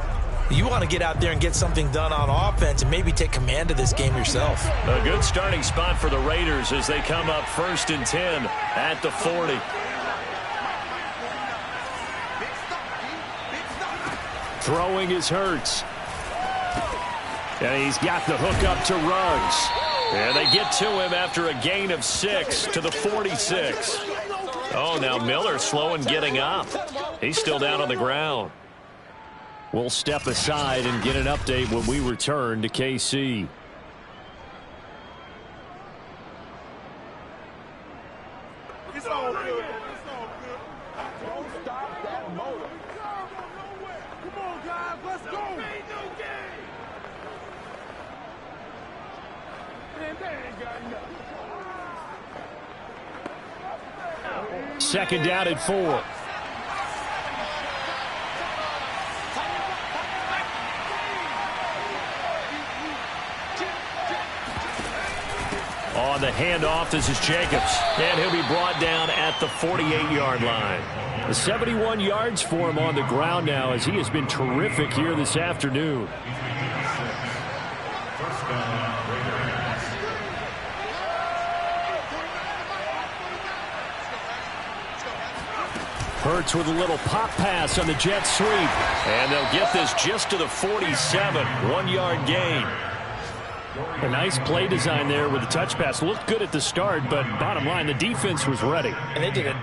You want to get out there and get something done on offense and maybe take command of this game yourself. A good starting spot for the Raiders as they come up 1st and 10 at the 40. Throwing is Hurts. And he's got the hook up to Ruggs. And they get to him after a gain of 6 to the 46. Oh, now Miller slow in getting up. He's still down on the ground. We'll step aside and get an update when we return to KC. It's all good. It's all good. Don't stop that motor. Come on, guys. Let's go. Man, they ain't got nothing. 2nd down at 4. On the handoff, this is Jacobs. And he'll be brought down at the 48-yard line. 71 yards for him on the ground now as he has been terrific here this afternoon. Hurts with a little pop pass on the jet sweep. And they'll get this just to the 47. 1-yard gain. A nice play design there with the touch pass. Looked good at the start, but bottom line, the defense was ready. And they did it.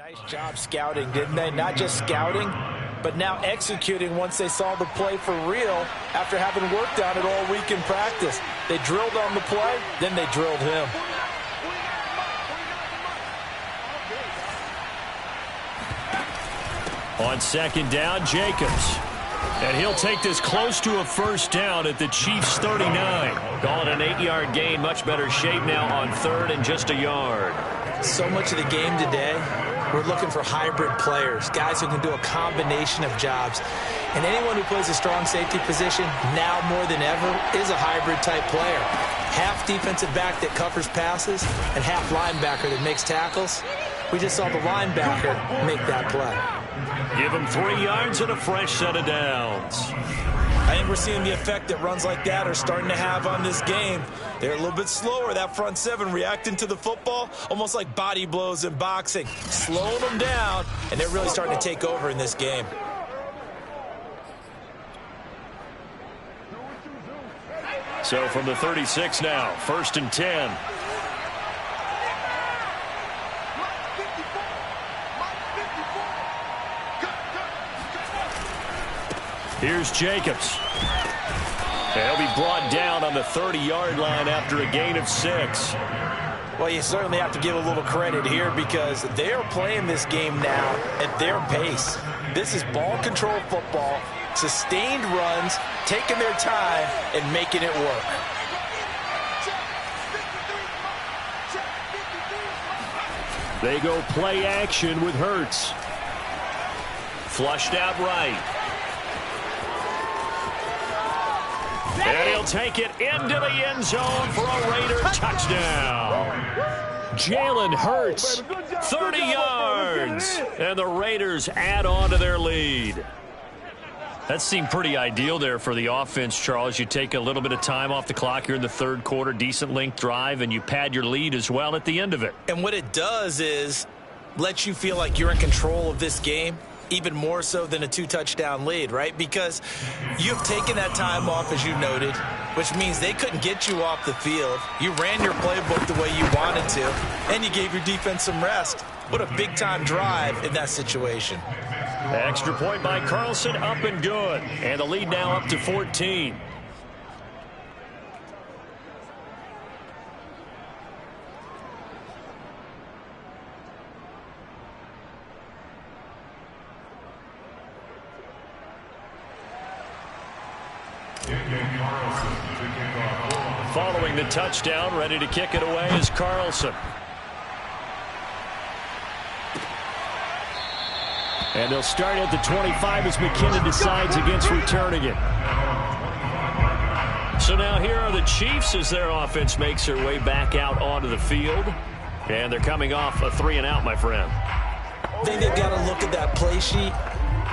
Nice job scouting, didn't they? Not just scouting, but now executing once they saw the play for real after having worked on it all week in practice. They drilled on the play, then they drilled him. On second down, Jacobs. And he'll take this close to a first down at the Chiefs' 39. Call it an 8-yard gain. Much better shape now on third and just a yard. So much of the game today, we're looking for hybrid players, guys who can do a combination of jobs. And anyone who plays a strong safety position, now more than ever, is a hybrid-type player. Half defensive back that covers passes and half linebacker that makes tackles. We just saw the linebacker make that play. Give him 3 yards and a fresh set of downs. I think we're seeing the effect that runs like that are starting to have on this game. They're a little bit slower, that front seven, reacting to the football, almost like body blows in boxing, slowing them down, and they're really starting to take over in this game. So from the 36 now, 1st and 10. Here's Jacobs. And he'll be brought down on the 30-yard line after a gain of 6. Well, you certainly have to give a little credit here because they're playing this game now at their pace. This is ball control football, sustained runs, taking their time, and making it work. They go play action with Hurts. Flushed out right. And he'll take it into the end zone for a Raider touchdown. Jalen Hurts, 30 yards. And the Raiders add on to their lead. That seemed pretty ideal there for the offense, Charles. You take a little bit of time off the clock here in the third quarter, decent length drive, and you pad your lead as well at the end of it. And what it does is let you feel like you're in control of this game, even more so than a 2-touchdown lead, right? Because you've taken that time off, as you noted, which means they couldn't get you off the field. You ran your playbook the way you wanted to, and you gave your defense some rest. What a big-time drive in that situation. Extra point by Carlson, up and good. And the lead now up to 14. Following the touchdown, ready to kick it away is Carlson. And they'll start at the 25 as McKinnon decides against returning it. So now here are the Chiefs as their offense makes their way back out onto the field. And they're coming off a 3-and-out, my friend. I think they've got to look at that play sheet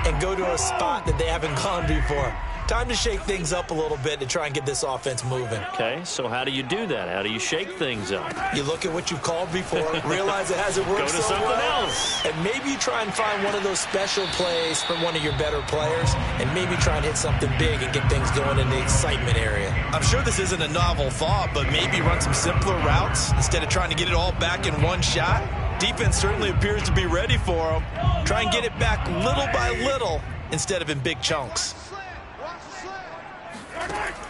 and go to a spot that they haven't gone before. Time to shake things up a little bit to try and get this offense moving. Okay, so how do you do that? How do you shake things up? You look at what you've called before, realize it hasn't worked Go to so something well, else. and maybe you try and find one of those special plays from one of your better players, and maybe try and hit something big and get things going in the excitement area. I'm sure this isn't a novel thought, but maybe run some simpler routes instead of trying to get it all back in one shot. Defense certainly appears to be ready for them. Try and get it back little by little instead of in big chunks.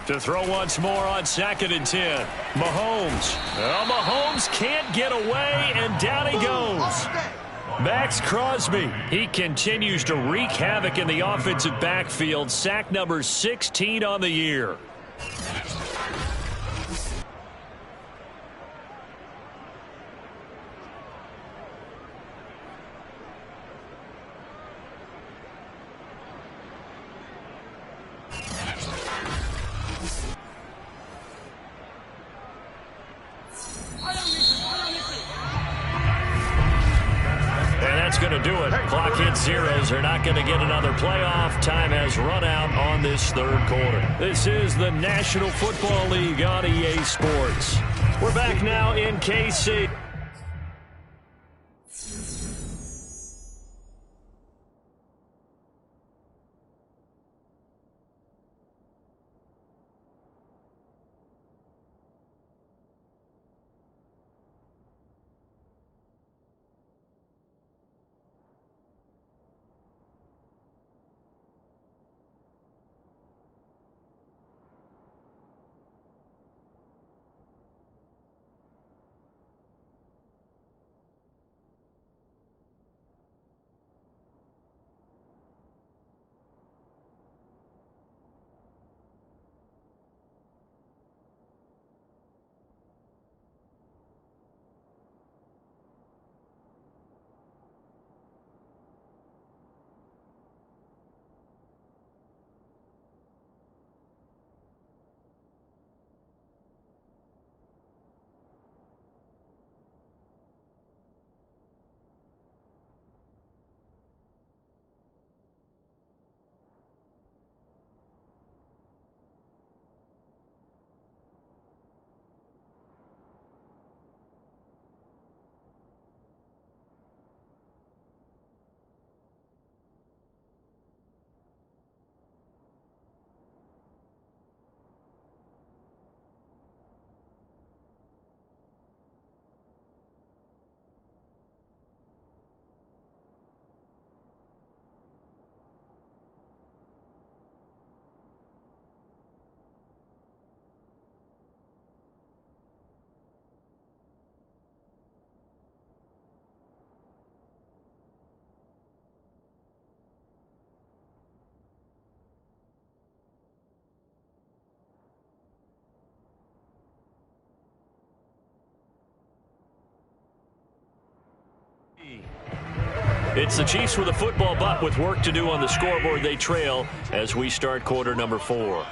To throw once more on 2nd and 10. Mahomes. Well, Mahomes can't get away, and down he goes. Max Crosby. He continues to wreak havoc in the offensive backfield. Sack number 16 on the year. Going to do it. Clock hits zeros. They're not going to get another playoff. Time has run out on this third quarter. This is the National Football League on EA Sports. We're back now in KC. It's the Chiefs with a football, but with work to do on the scoreboard. They trail as we start quarter number 4.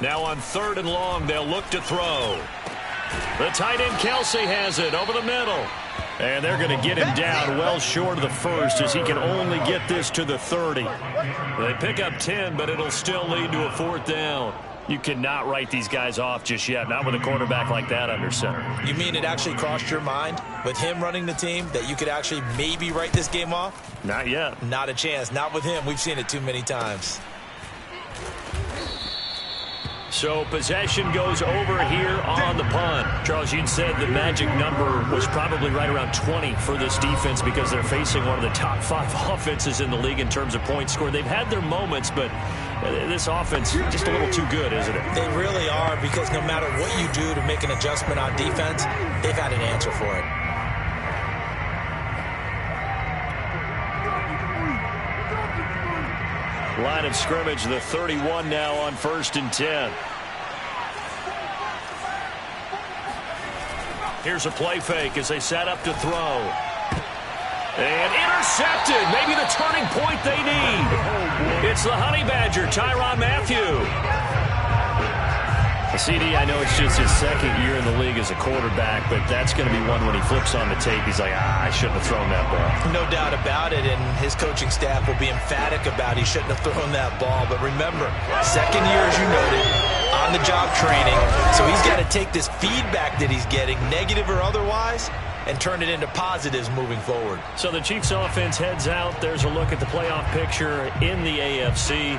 Now on 3rd and long, they'll look to throw. The tight end Kelsey has it over the middle. And they're going to get him down well short of the first as he can only get this to the 30. They pick up 10, but it'll still lead to a 4th down. You cannot write these guys off just yet, not with a quarterback like that under center. You mean it actually crossed your mind with him running the team that you could actually maybe write this game off? Not yet. Not a chance. Not with him. We've seen it too many times. So possession goes over here on the punt. Charles, you'd said the magic number was probably right around 20 for this defense because they're facing one of the top 5 offenses in the league in terms of points scored. They've had their moments, but this offense just a little too good, isn't it? They really are, because no matter what you do to make an adjustment on defense, they've had an answer for it. Line of scrimmage, the 31 now on 1st and 10. Here's a play fake as they set up to throw. And intercepted. Maybe the turning point they need. It's the Honey Badger, Tyrann Mathieu. CD, I know it's just his 2nd year in the league as a quarterback, but that's going to be one when he flips on the tape. He's like, I shouldn't have thrown that ball. No doubt about it, and his coaching staff will be emphatic about he shouldn't have thrown that ball. But remember, 2nd year, as you noted, on-the-job training. So he's got to take this feedback that he's getting, negative or otherwise, and turn it into positives moving forward. So the Chiefs offense heads out. There's a look at the playoff picture in the AFC.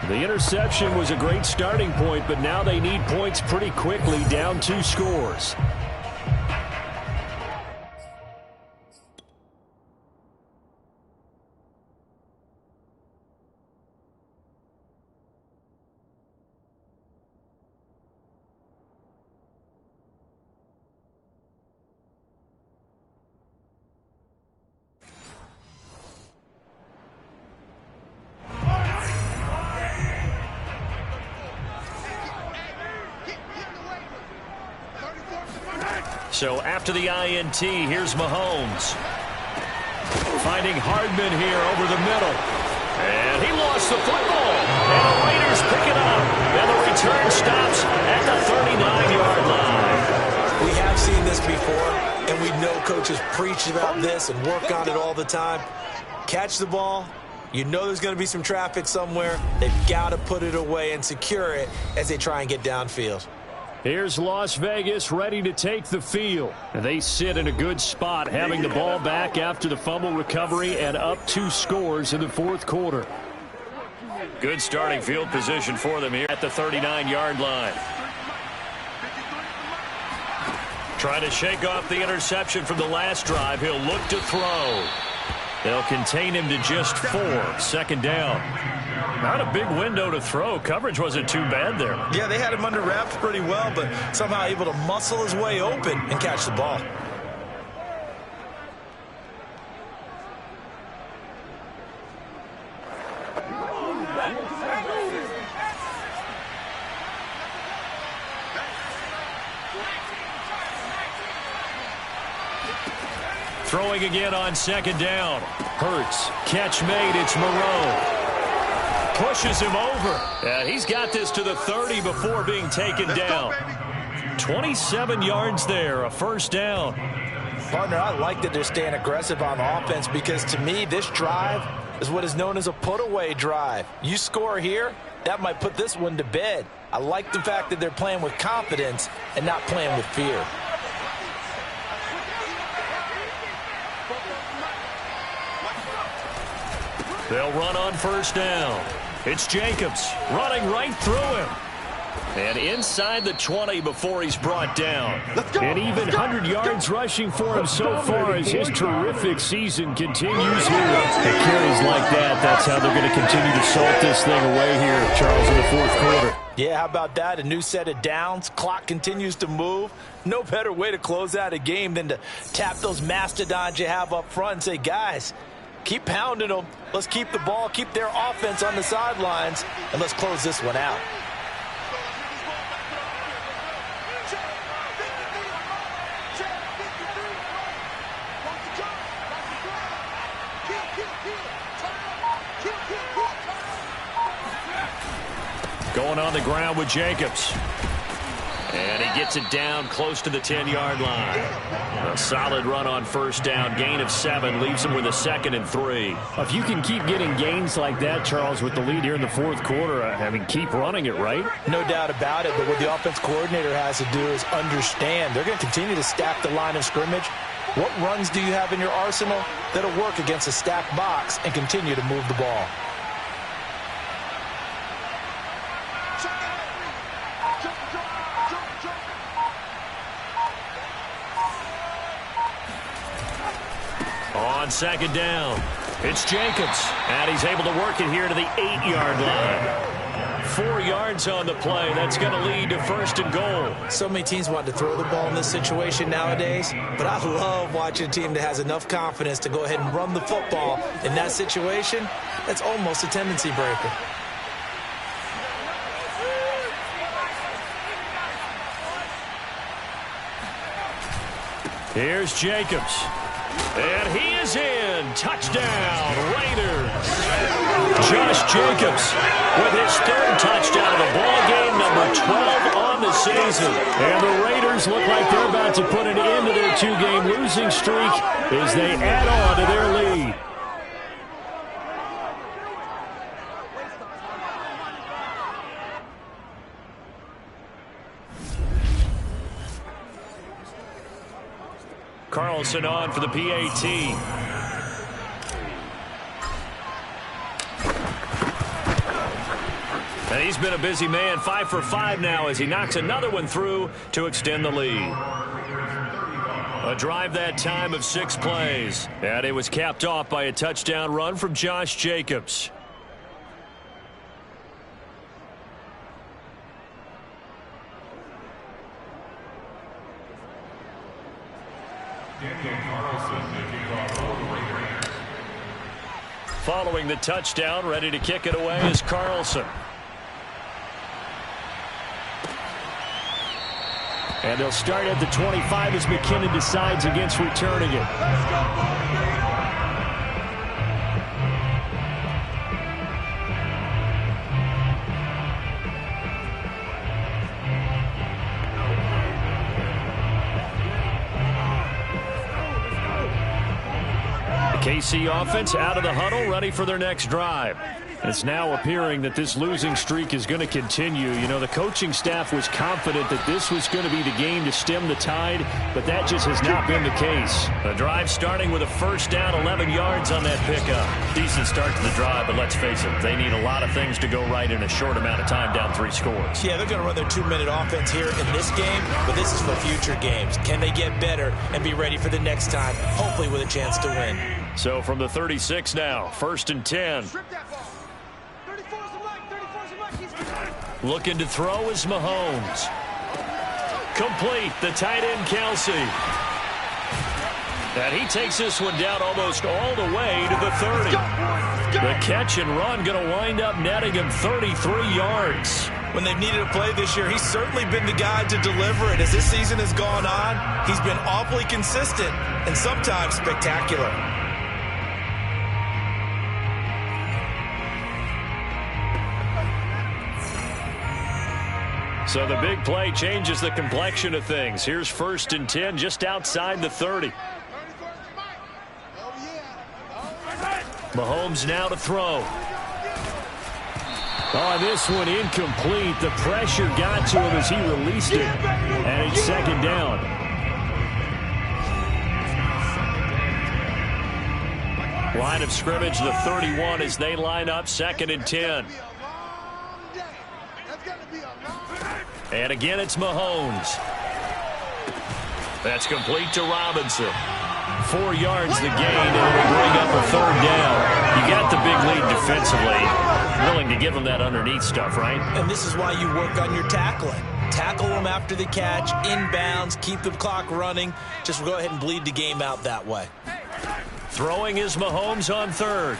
The interception was a great starting point, but now they need points pretty quickly, down 2 scores. So after the INT, here's Mahomes. Finding Hardman here over the middle. And he lost the football. And the Raiders pick it up. And the return stops at the 39-yard line. We have seen this before, and we know coaches preach about this and work on it all the time. Catch the ball. You know there's going to be some traffic somewhere. They've got to put it away and secure it as they try and get downfield. Here's Las Vegas ready to take the field. They sit in a good spot, having the ball back after the fumble recovery and up 2 scores in the 4th quarter. Good starting field position for them here at the 39-yard line. Trying to shake off the interception from the last drive. He'll look to throw. They'll contain him to just 4. 2nd down. Not a big window to throw. Coverage wasn't too bad there. Yeah, they had him under wraps pretty well, but somehow able to muscle his way open and catch the ball. Throwing again on 2nd down. Hurts. Catch made. It's Moreau. Pushes him over. And he's got this to the 30 before being taken down. 27 yards there, a 1st down. Partner, I like that they're staying aggressive on offense because to me, this drive is what is known as a put-away drive. You score here, that might put this one to bed. I like the fact that they're playing with confidence and not playing with fear. They'll run on 1st down. It's Jacobs running right through him. And inside the 20 before he's brought down. And even 100 yards rushing for him so far as his terrific season continues here. At carries like that, that's how they're going to continue to salt this thing away here, Charles, in the 4th quarter. Yeah, how about that? A new set of downs. Clock continues to move. No better way to close out a game than to tap those mastodons you have up front and say, guys, keep pounding them. Let's keep the ball, keep their offense on the sidelines, and let's close this one out. Going on the ground with Jacobs. And he gets it down close to the 10-yard line. A solid run on first down. Gain of 7 leaves him with a 2nd and 3. If you can keep getting gains like that, Charles, with the lead here in the fourth quarter, I mean, keep running it, right? No doubt about it, but what the offense coordinator has to do is understand they're going to continue to stack the line of scrimmage. What runs do you have in your arsenal that'll work against a stacked box and continue to move the ball? On second down, it's Jacobs, and he's able to work it here to the 8-yard line. 4 yards on the play. That's going to lead to 1st and goal. So many teams want to throw the ball in this situation nowadays, but I love watching a team that has enough confidence to go ahead and run the football. In that situation, that's almost a tendency breaker. Here's Jacobs. And he is in. Touchdown, Raiders. Josh Jacobs with his 3rd touchdown of the ball game, number 12 on the season. And the Raiders look like they're about to put an end to their 2-game losing streak as they add on to their lead. Carlson on for the PAT. And he's been a busy man, 5 for 5 now as he knocks another one through to extend the lead. A drive that time of 6 plays. And it was capped off by a touchdown run from Josh Jacobs. Following the touchdown, ready to kick it away is Carlson. And they'll start at the 25 as McKinnon decides against returning it. KC offense out of the huddle, ready for their next drive. It's now appearing that this losing streak is going to continue. You know, the coaching staff was confident that this was going to be the game to stem the tide, but that just has not been the case. The drive starting with a first down, 11 yards on that pickup. Decent start to the drive, but let's face it, they need a lot of things to go right in a short amount of time, down 3 scores. Yeah, they're going to run their 2-minute offense here in this game, but this is for future games. Can they get better and be ready for the next time, hopefully with a chance to win? So from the 36 now, 1st and 10. Looking to throw is Mahomes. Complete, the tight end Kelsey. And he takes this one down almost all the way to the 30. The catch and run going to wind up netting him 33 yards. When they've needed a play this year, he's certainly been the guy to deliver it. As this season has gone on, he's been awfully consistent and sometimes spectacular. So the big play changes the complexion of things. Here's 1st and 10 just outside the 30. Mahomes now to throw. Oh, this one incomplete. The pressure got to him as he released it. And it's 2nd down. Line of scrimmage, the 31 as they line up, 2nd and 10. And again, it's Mahomes. That's complete to Robinson. 4 yards the gain, and it'll bring up a 3rd down. You got the big lead defensively. Willing to give them that underneath stuff, right? And this is why you work on your tackling. Tackle them after the catch, inbounds, keep the clock running. Just go ahead and bleed the game out that way. Throwing is Mahomes on 3rd.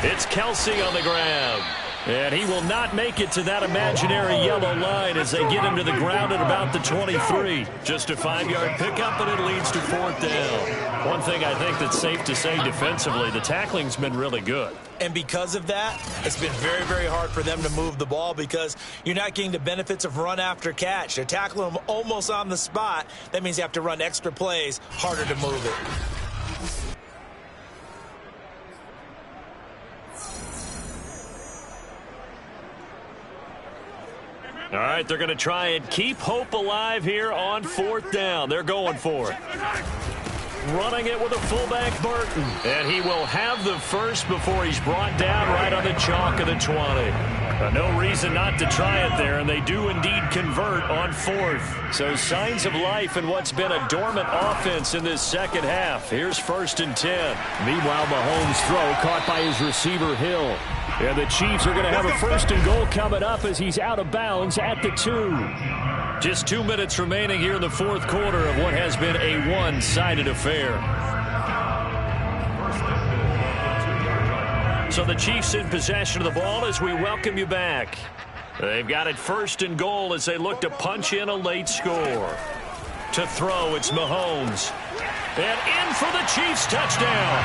It's Kelsey on the grab. And he will not make it to that imaginary yellow line as they get him to the ground at about the 23. Just a 5-yard pickup, and it leads to 4th down. One thing I think that's safe to say defensively, the tackling's been really good. And because of that, it's been very, very hard for them to move the ball because you're not getting the benefits of run after catch. They're tackling them almost on the spot. That means you have to run extra plays, harder to move it. All right, they're going to try and keep hope alive here on 4th down. They're going for it. Running it with a fullback, Burton. And he will have the first before he's brought down right on the chalk of the 20. No reason not to try it there, and they do indeed convert on 4th. So signs of life in what's been a dormant offense in this second half. Here's 1st and 10. Meanwhile, Mahomes' throw caught by his receiver, Hill. And the Chiefs are going to have a 1st and goal coming up as he's out of bounds at the 2. Just 2 minutes remaining here in the 4th quarter of what has been a one-sided affair. So the Chiefs in possession of the ball as we welcome you back. They've got it 1st and goal as they look to punch in a late score. To throw, it's Mahomes. And in for the Chiefs touchdown.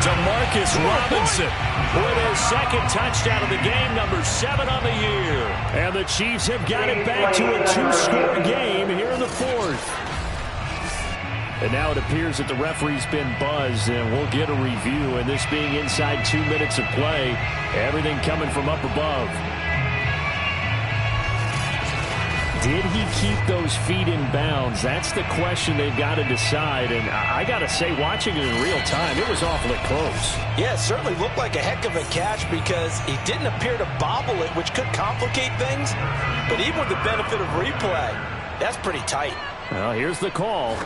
Demarcus Robinson with his 2nd touchdown of the game, number 7 on the year. And the Chiefs have got it back to a 2-score game here in the 4th. And now it appears that the referee's been buzzed, and we'll get a review. And this being inside 2 minutes of play, everything coming from up above. Did he keep those feet in bounds? That's the question they've got to decide. And I got to say, watching it in real time, it was awfully close. Yeah, it certainly looked like a heck of a catch because he didn't appear to bobble it, which could complicate things. But even with the benefit of replay, that's pretty tight. Well, here's the call.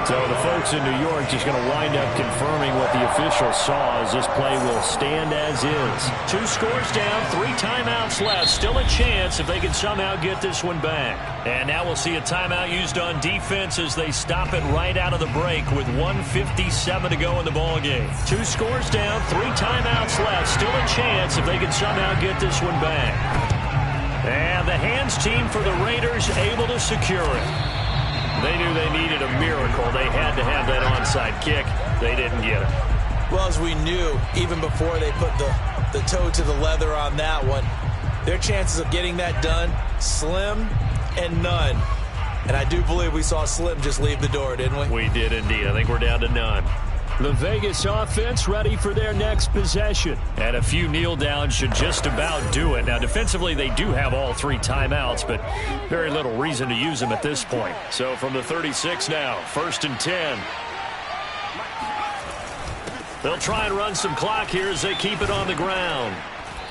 So the folks in New York just going to wind up confirming what the official saw as this play will stand as is. 2 scores down, 3 timeouts left. Still a chance if they can somehow get this one back. And now we'll see a timeout used on defense as they stop it right out of the break with 1:57 to go in the ballgame. 2 scores down, 3 timeouts left. Still a chance if they can somehow get this one back. And the hands team for the Raiders able to secure it. They knew they needed a miracle. They had to have that onside kick. They didn't get it. Well, as we knew, even before they put the toe to the leather on that one, their chances of getting that done, slim and none. And I do believe we saw Slim just leave the door, didn't we? We did indeed. I think we're down to none. The Vegas offense ready for their next possession. And a few kneel downs should just about do it. Now, defensively, they do have all 3 timeouts, but very little reason to use them at this point. So from the 36 now, 1st and 10. They'll try and run some clock here as they keep it on the ground.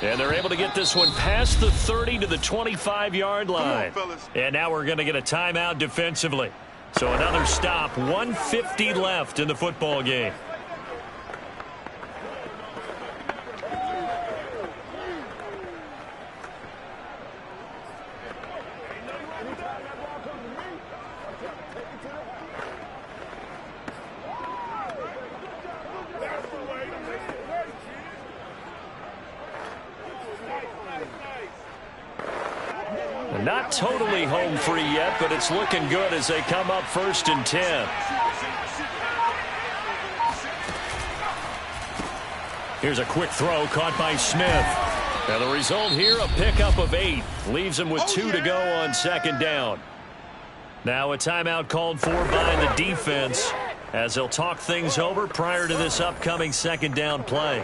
And they're able to get this one past the 30 to the 25-yard line. And now we're going to get a timeout defensively. So another stop, 1:50 left in the football game. Not totally home free yet, but it's looking good as they come up 1st and 10. Here's a quick throw caught by Smith. And the result here, a pickup of 8. Leaves him with 2 to go on 2nd down. Now a timeout called for by the defense as they'll talk things over prior to this upcoming 2nd down play.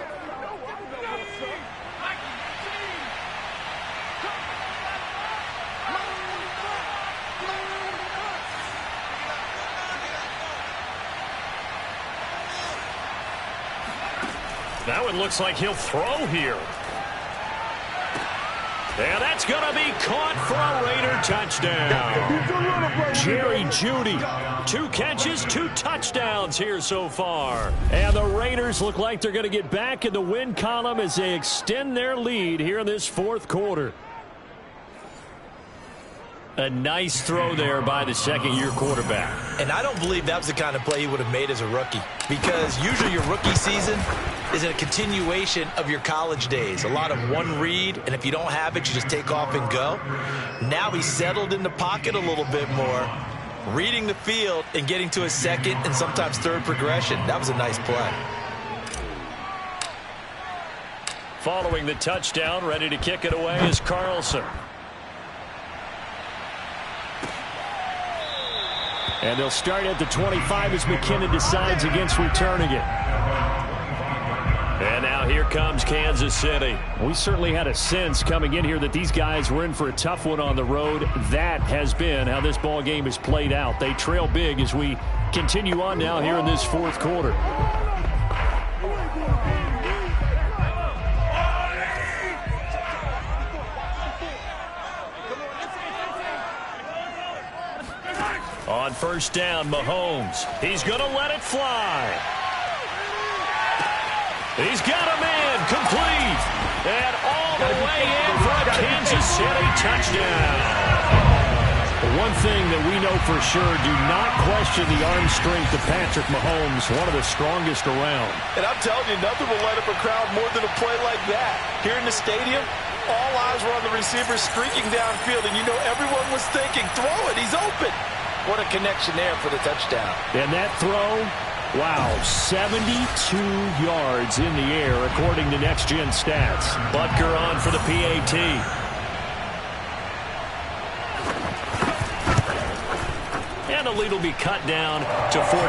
That one looks like he'll throw here. And that's going to be caught for a Raider touchdown. Jerry Jeudy, 2 catches, 2 touchdowns here so far. And the Raiders look like they're going to get back in the win column as they extend their lead here in this 4th quarter. A nice throw there by the second-year quarterback. And I don't believe that was the kind of play he would have made as a rookie, because usually your rookie season is a continuation of your college days. A lot of one read, and if you don't have it, you just take off and go. Now he's settled in the pocket a little bit more, reading the field and getting to a second and sometimes third progression. That was a nice play. Following the touchdown, ready to kick it away is Carlson. And they'll start at the 25 as McKinnon decides against returning it. And now here comes Kansas City. We certainly had a sense coming in here that these guys were in for a tough one on the road. That has been how this ball game is played out. They trail big as we continue on now here in this fourth quarter. On first down, Mahomes. He's going to let it fly. He's got him in, complete. And all the way in for a Kansas City touchdown. One thing that we know for sure, do not question the arm strength of Patrick Mahomes, one of the strongest around. And I'm telling you, nothing will light up a crowd more than a play like that. Here in the stadium, all eyes were on the receiver streaking downfield, and you know everyone was thinking, throw it, he's open. What a connection there for the touchdown. And that throw, wow, 72 yards in the air, according to Next Gen Stats. Butker on for the PAT. And the lead will be cut down to 14.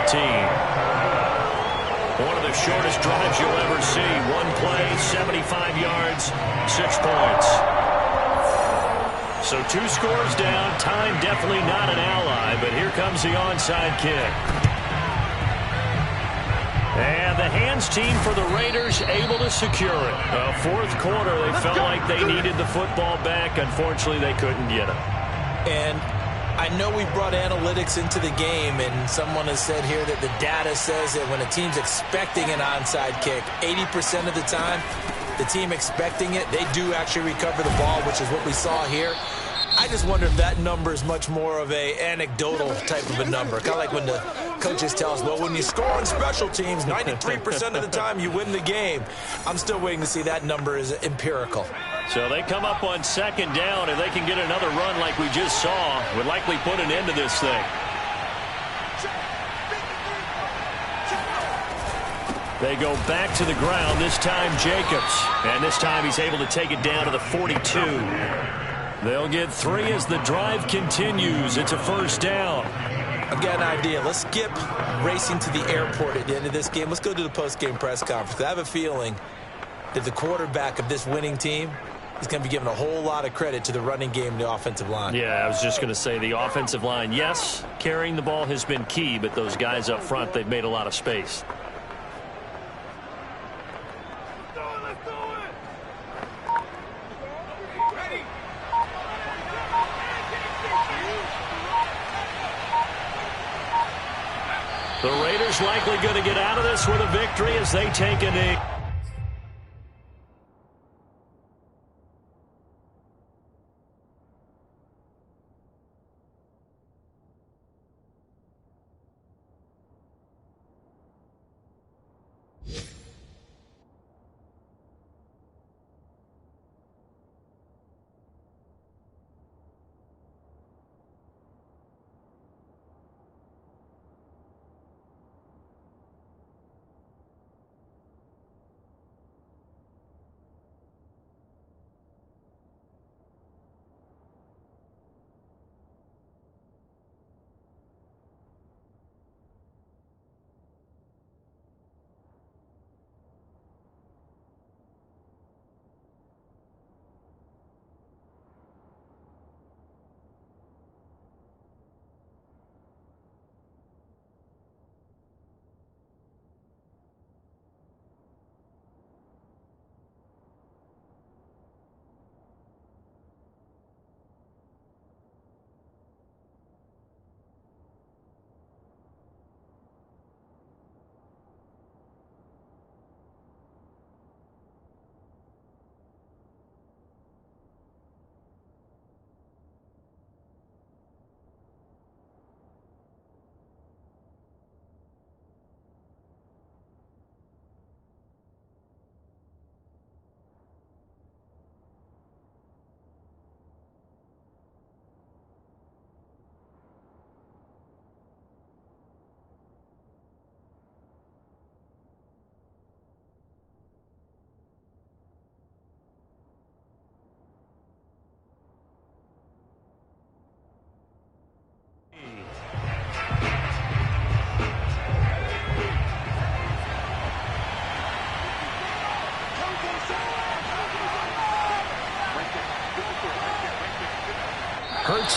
One of the shortest drives you'll ever see. One play, 75 yards, 6 points. So 2 scores down. Time definitely not an ally, but here comes the onside kick. And the hands team for the Raiders able to secure it. Fourth quarter, they felt like they needed the football back. Unfortunately, they couldn't get it. And I know we brought analytics into the game, and someone has said here that the data says that when a team's expecting an onside kick, 80% of the time, the team expecting it, they do actually recover the ball, which is what we saw here. I just wonder if that number is much more of a anecdotal type of a number. Kind of like when the coaches tell us, well, when you score on special teams, 93% of the time you win the game. I'm still waiting to see that number is empirical. So they come up on second down, and they can get another run like we just saw. Would likely put an end to this thing. They go back to the ground, this time Jacobs. And this time he's able to take it down to the 42. They'll get 3 as the drive continues. It's a first down. I've got an idea. Let's skip racing to the airport at the end of this game. Let's go to the post-game press conference. I have a feeling that the quarterback of this winning team is going to be given a whole lot of credit to the running game and the offensive line. Yeah, I was just going to say the offensive line, yes, carrying the ball has been key, but those guys up front, they've made a lot of space. The Raiders likely going to get out of this with a victory as they take a knee.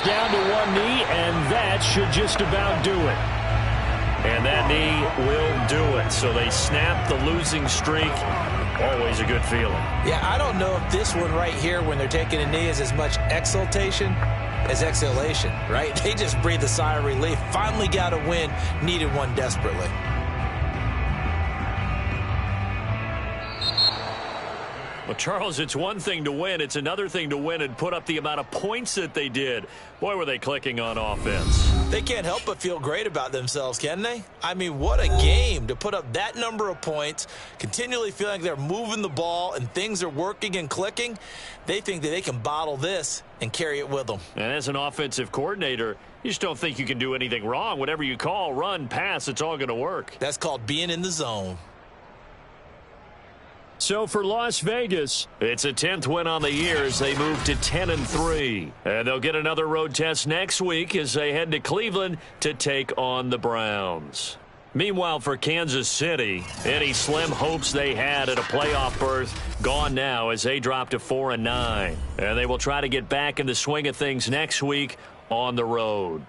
down to one knee, and that should just about do it. And that knee will do it. So they snap the losing streak. Always a good feeling. Yeah, I don't know if this one right here, when they're taking a knee, is as much exultation as exhalation, right? They just breathe a sigh of relief. Finally got a win. Needed one desperately. Well, Charles, it's one thing to win. It's another thing to win and put up the amount of points that they did. Boy, were they clicking on offense. They can't help but feel great about themselves, can they? I mean, what a game to put up that number of points, continually feeling like they're moving the ball and things are working and clicking. They think that they can bottle this and carry it with them. And as an offensive coordinator, you just don't think you can do anything wrong. Whatever you call, run, pass, it's all going to work. That's called being in the zone. So for Las Vegas, it's a 10th win on the year as they move to 10-3. And they'll get another road test next week as they head to Cleveland to take on the Browns. Meanwhile, for Kansas City, any slim hopes they had at a playoff berth gone now as they drop to 4-9. And they will try to get back in the swing of things next week on the road.